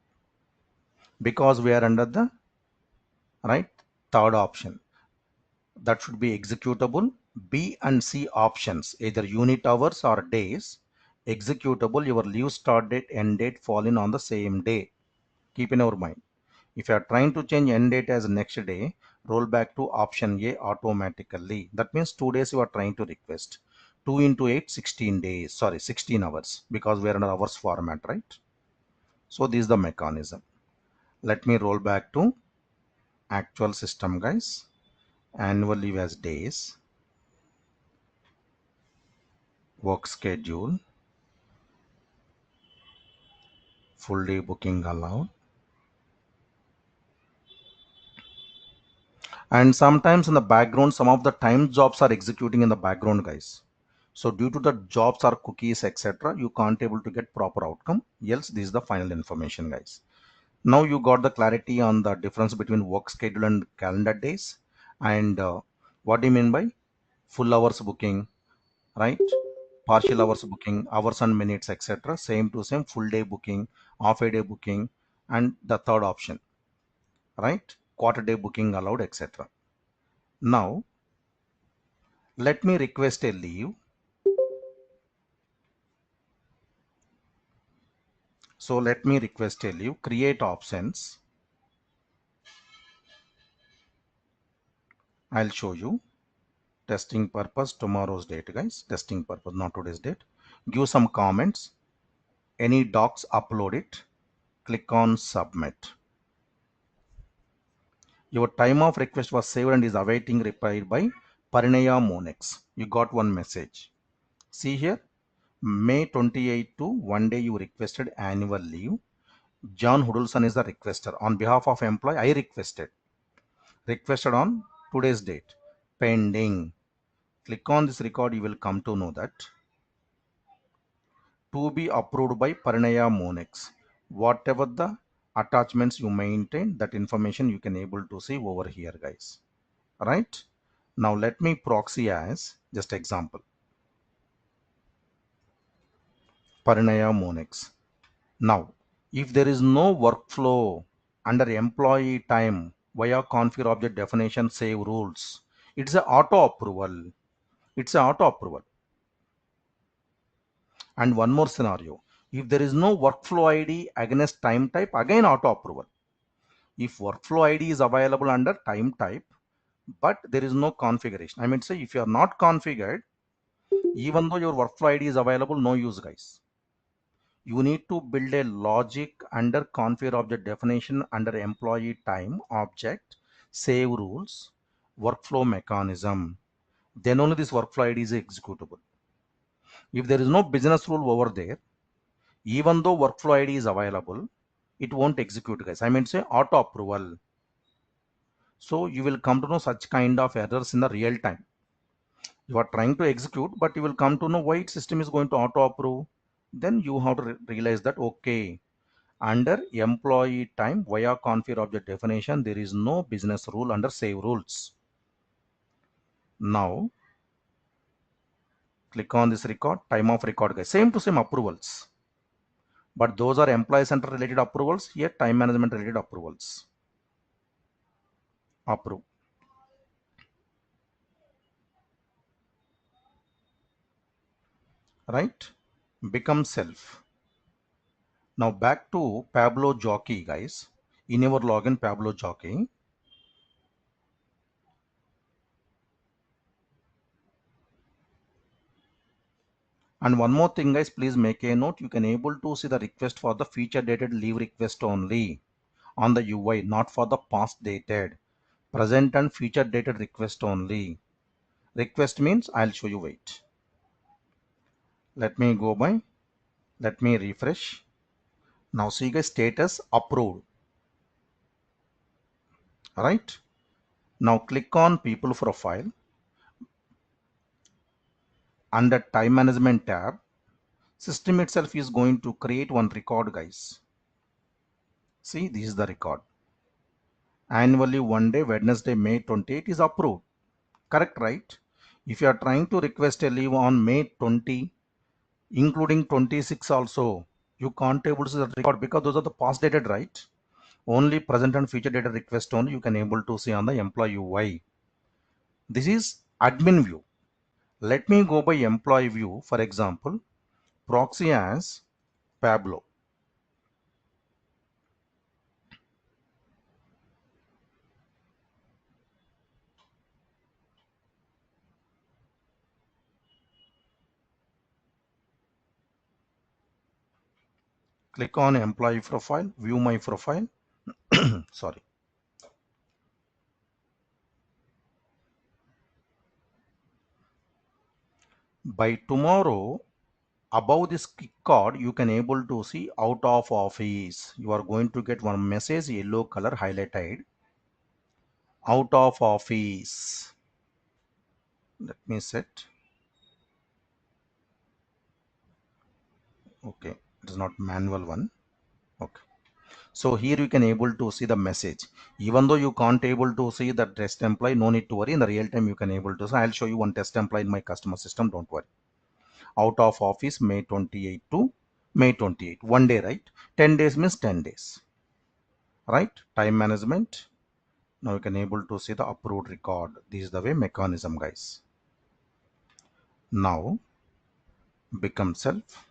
because we are under the right third option. That should be executable. B and C options, either unit hours or days. Executable, your leave start date, end date fall in on the same day. Keep in our mind. If you are trying to change end date as next day, roll back to option A automatically. That means 2 days you are trying to request. 2 into 8, 16 days. Sorry, 16 hours because we are in hours format, right? So this is the mechanism. Let me roll back to actual system, guys. Annual leave as days. Work schedule. Full day booking allowed. And sometimes in the background, some of the time jobs are executing in the background, guys. So due to the jobs or cookies, etc., you can't able to get proper outcome. Else, this is the final information, guys. Now you got the clarity on the difference between work schedule and calendar days. And what do you mean by full hours booking, right? Partial hours booking, hours and minutes, etc. Same to same, full day booking, half a day booking, and the third option, right? Quarter day booking allowed, etc. Now, let me request a leave. So let me request a leave, create options. I'll show you. Testing purpose, tomorrow's date, guys. Testing purpose, not today's date. Give some comments. Any docs, upload it. Click on submit. Your time of request was saved and is awaiting reply by Parinaya Monex. You got one message. See here, May 28 to 1 day you requested annual leave. John Huddleston is the requester. On behalf of employee, I requested on today's date. Pending. Click on this record, you will come to know that. To be approved by Parinaya Monex. Whatever the attachments you maintain, that information you can able to see over here, guys. Right? Now let me proxy as just example. Parinaya Monex. Now, if there is no workflow under employee time via configure object definition save rules, it's a auto approval. It's a auto approval. And one more scenario. If there is no workflow ID against time type, again auto approval. If workflow ID is available under time type, but there is no configuration. I mean, say if you are not configured, even though your workflow ID is available, no use, guys. You need to build a logic under configure object definition under employee time object, save rules, workflow mechanism. Then only this workflow ID is executable. If there is no business rule over there, even though workflow ID is available, it won't execute, guys. I mean, say auto approval. So you will come to know such kind of errors in the real time. You are trying to execute, but you will come to know why its system is going to auto approve. Then you have to realize that, okay, under employee time via configure object definition, there is no business rule under save rules. Now, click on this record, time of record, guys. Same to same approvals. But those are employee center related approvals. Here, time management related approvals. Approve. Right? Become self. Now back to Pablo Jockey, guys. In our login, Pablo Jockey. And one more thing, guys, please make a note. You can able to see the request for the feature dated leave request only on the UI, not for the past dated. Present and future dated request only. Request means I'll show you. Wait. Let me go by. Let me refresh. Now see, guys, status approved. Right. Now click on people profile. Under time management tab, system itself is going to create one record, guys. See, this is the record. Annually 1 day, Wednesday, May 28 is approved. Correct, right? If you are trying to request a leave on May 20, including 26 also, you can't able to see the record because those are the past dated, right? Only present and future data request only you can able to see on the employee UI. This is admin view. Let me go by employee view. For example, proxy as Pablo. Click on employee profile, view my profile. Sorry. By tomorrow, above this click card, you can able to see out of office. You are going to get one message, yellow color highlighted, out of office. Let me set. Okay, it is not manual one. Okay. So here you can able to see the message. Even though you can't able to see the test employee, no need to worry. In the real time, you can able to. So I'll show you one test employee in my customer system. Don't worry. Out of office May 28 to May 28. 1 day, right? 10 days means 10 days. Right? Time management. Now you can able to see the approved record. This is the way mechanism, guys. Now become self.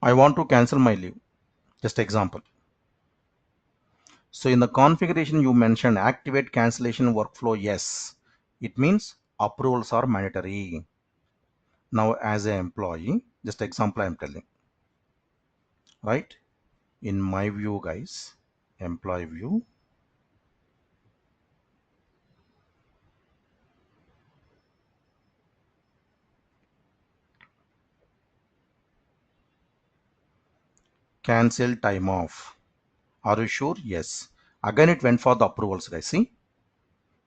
I want to cancel my leave. Just example. So in the configuration you mentioned activate cancellation workflow. Yes, it means approvals are mandatory. Now as an employee, just example I am telling, right? In my view, guys, employee view, cancel time off. Are you sure? Yes. Again, it went for the approvals, guys. See,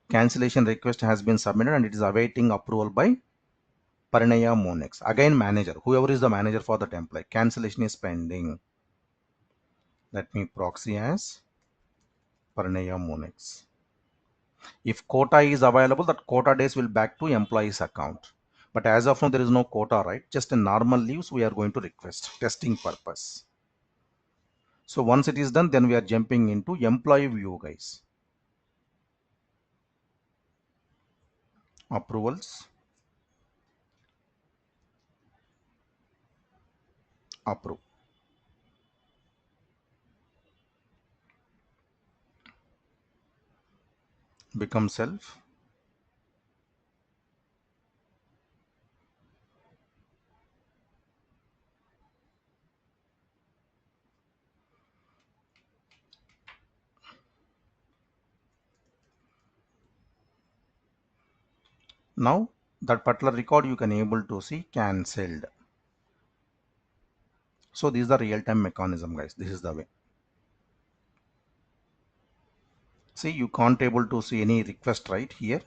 cancellation request has been submitted and it is awaiting approval by Parinaya Monex. Again, manager, whoever is the manager for the template, cancellation is pending. Let me proxy as Parinaya Monex. If quota is available, that quota days will back to employee's account. But as of now, there is no quota, right? Just a normal leaves we are going to request, testing purpose. So once it is done, then we are jumping into employee view, guys. Approvals, approve. Become self. Now that particular record you can able to see cancelled. So this is the real-time mechanism, guys. This is the way. See, you can't able to see any request right here.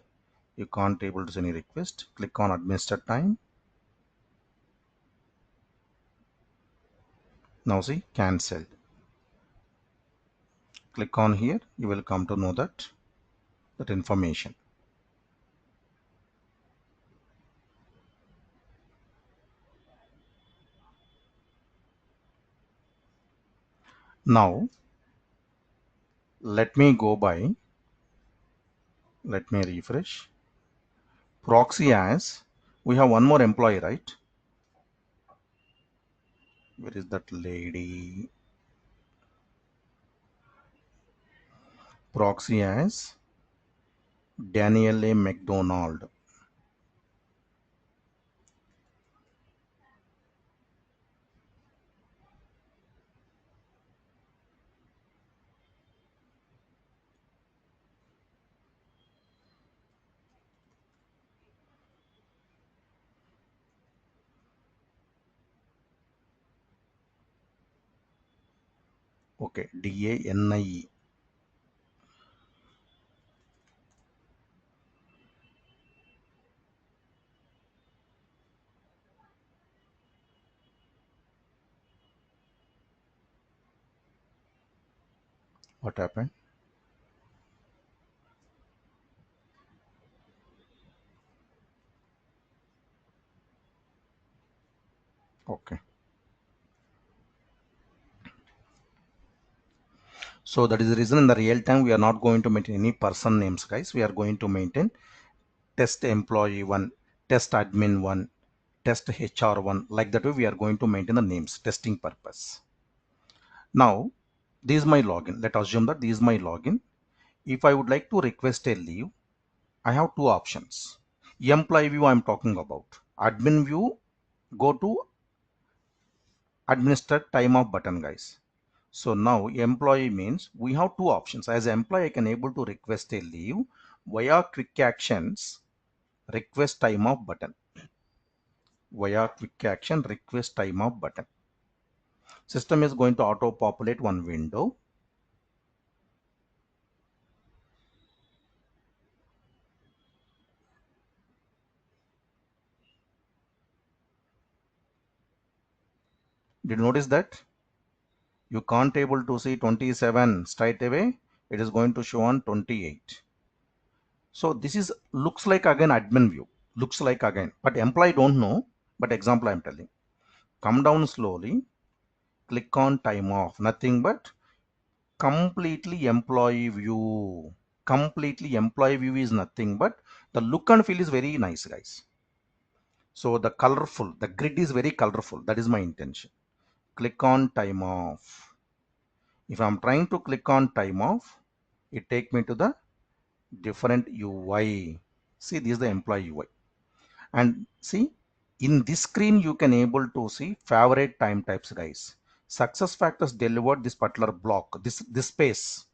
You can't able to see any request. Click on administer time. Now see cancelled. Click on here. You will come to know that information. Now let me go by. Let me refresh. Proxy as we have one more employee, right? Where is that lady? Proxy as Daniel A. McDonald. Okay, DANIE. What happened? So that is the reason in the real time we are not going to maintain any person names, guys. We are going to maintain test employee 1, test admin 1, test HR 1. Like that way we are going to maintain the names, testing purpose. Now, this is my login. Let us assume that this is my login. If I would like to request a leave, I have two options. Employee view I am talking about. Admin view, go to administer time off button, guys. So now employee means we have two options. As employee, I can able to request a leave via quick actions request time off button. Via quick action request time off button. System is going to auto populate one window. Did you notice that? You can't able to see 27 straight away. It is going to show on 28. So this is looks like again admin view. Looks like again, but employee don't know. But example I am telling. Come down slowly. Click on time off. Nothing but completely employee view. Completely employee view is nothing but the look and feel is very nice, guys. So the colorful, the grid is very colorful. That is my intention. Click on time off. If I'm trying to click on time off, it take me to the different UI. See, this is the employee UI. And see, in this screen, you can able to see favorite time types, guys. Success factors delivered this particular block, this space.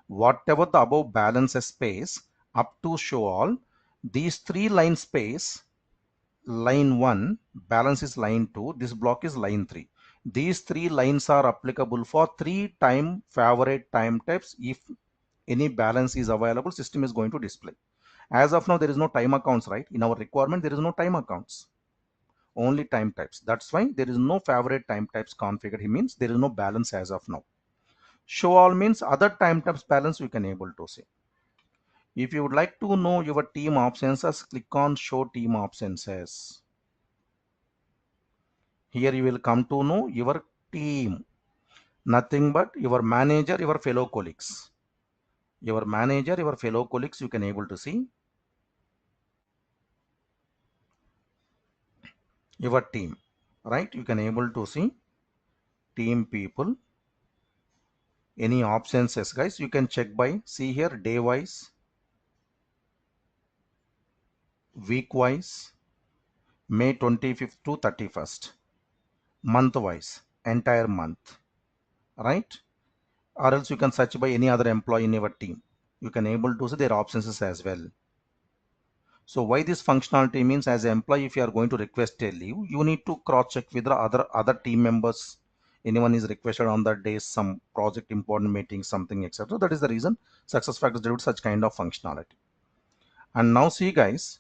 Whatever the above balance space up to show all, these three line space, line 1 balance is line 2, this block is line 3. These three lines are applicable for three time favorite time types. If any balance is available, system is going to display. As of now, there is no time accounts, right? In our requirement, there is no time accounts, only time types. That's why there is no favorite time types configured. It means there is no balance as of now. Show all means other time types balance we can able to see. If you would like to know your team options, click on show team options. Here you will come to know your team. Nothing but your manager, your fellow colleagues. Your manager, your fellow colleagues, you can able to see. Your team, right? You can able to see team people. Any options, yes, guys, you can check by, see here, day wise, week wise, May 25th to 31st, month wise, entire month, right? Or else you can search by any other employee in your team. You can able to see their options as well. So why this functionality means, as an employee, if you are going to request a leave, you need to cross check with the other team members. Anyone is requested on that day, some project important meeting, something, etc. That is the reason success factors delivered such kind of functionality. And now see, guys,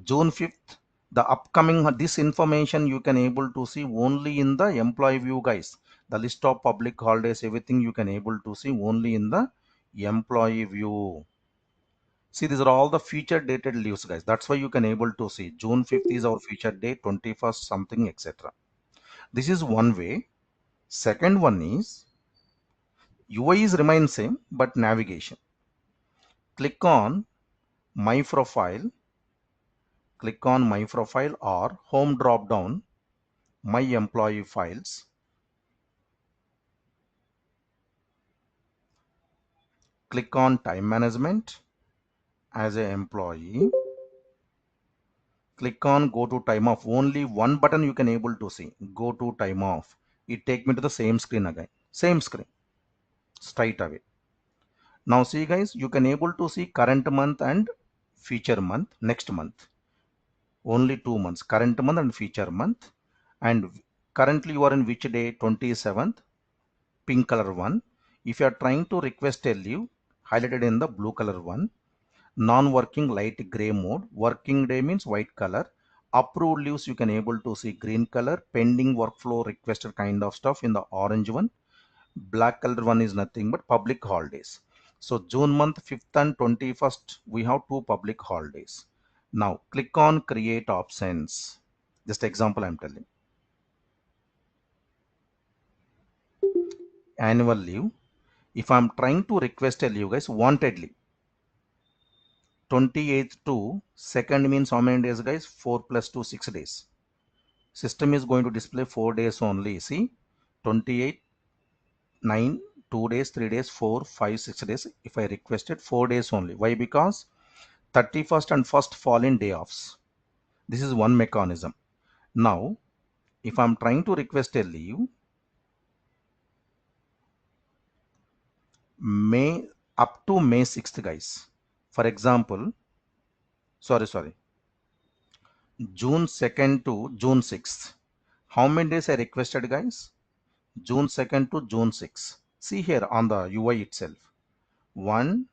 June 5th, the upcoming, this information you can able to see only in the employee view, guys. The list of public holidays, everything you can able to see only in the employee view. See, these are all the feature dated leaves, guys. That's why you can able to see June 5th is our feature date, 21st something, etc. This is one way. Second one is UI is remain same, but navigation. Click on my profile. Click on my profile or home drop down, my employee files. Click on time management as an employee. Click on go to time off. Only one button you can able to see. Go to time off. It take me to the same screen again. Same screen. Straight away. Now see, guys, you can able to see current month and future month, next month. Only 2 months. Current month and future month. And currently you are in which day? 27th. Pink color one. If you are trying to request a leave, highlighted in the blue color one. Non-working light gray mode. Working day means white color. Approved leaves you can able to see green color. Pending workflow requested kind of stuff in the orange one. Black color one is nothing but public holidays. So June month 5th and 21st we have two public holidays. Now click on create options. Just example I'm telling. Annual leave. if I'm trying to request a leave, guys, wantedly, 28th to 2nd means how many days, guys? 4 plus 2, 6 days. System is going to display 4 days only. See, 28, 9, 2 days, 3 days, 4, 5, 6 days. If I requested 4 days only. Why? Because 31st and 1st fall in day offs. This is one mechanism. Now, if I'm trying to request a leave, May up to May 6th, guys. For example, sorry, June 2nd to June 6th. How many days I requested, guys? June 2nd to June 6th. See here on the UI itself. 1,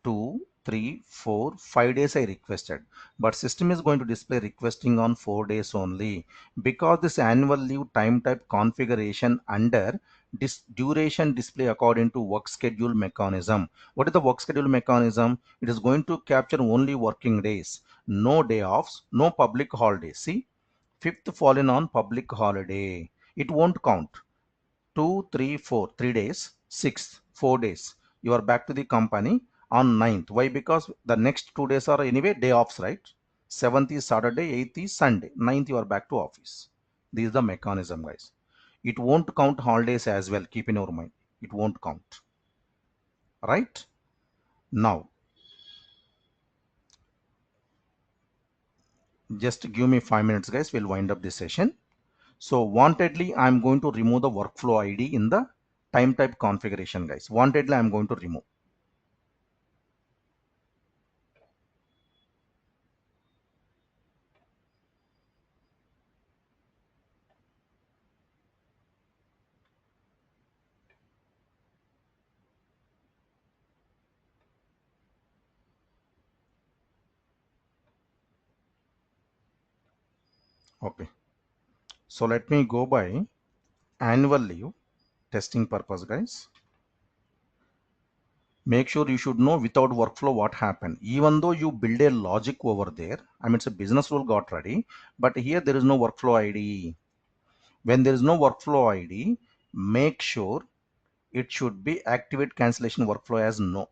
2, 3, 4, 5 days I requested. But system is going to display requesting on 4 days only, because this annual leave time type configuration under this duration display according to work schedule mechanism. What is the work schedule mechanism? It is going to capture only working days, no day offs, no public holidays. See, 5th fallen on public holiday, it won't count. 2, 3, 4, 3 days. 6th, 4 days. You are back to the company on 9th. Why? Because the next 2 days are anyway day offs, right? 7th is Saturday, 8th is Sunday, 9th you are back to office. This is the mechanism, guys. It won't count holidays as well. Keep in your mind. It won't count. Right? Now, just give me 5 minutes, guys. We'll wind up this session. So wantedly, I'm going to remove the workflow ID in the time type configuration, guys. Wantedly, I'm going to remove. Okay. So let me go by annual leave testing purpose, guys. Make sure you should know without workflow what happened. Even though you build a logic over there, I mean, it's a business rule got ready, but here there is no workflow ID. When there is no workflow ID, make sure it should be activate cancellation workflow as no.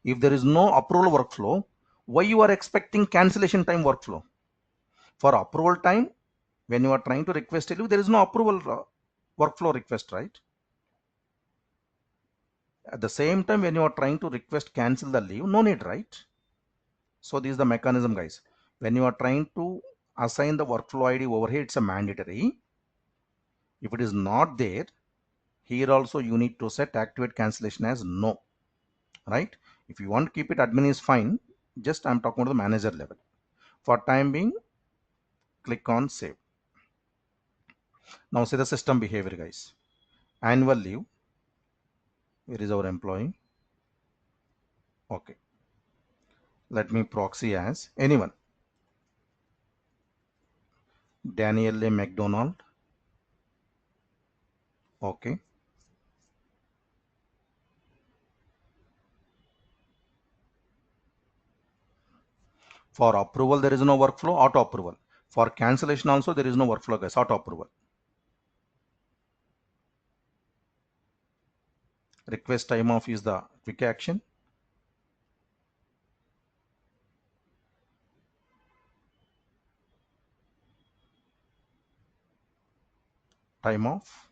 If there is no approval workflow, why you are expecting cancellation time workflow? For approval time, when you are trying to request a leave, there is no approval workflow request, right? At the same time, when you are trying to request cancel the leave, no need, right? So this is the mechanism, guys. When you are trying to assign the workflow ID over here, it's a mandatory. If it is not there, here also you need to set activate cancellation as no, right? If you want to keep it admin is fine. Just I'm talking about the manager level. For time being, click on save. Now see the system behavior, guys. Annual leave. Where is our employee? Okay. Let me proxy as anyone. Daniel A. McDonald. Okay. For approval, there is no workflow, auto approval. For cancellation also, there is no workflow, guys, auto approval. Request time off is the quick action. Time off.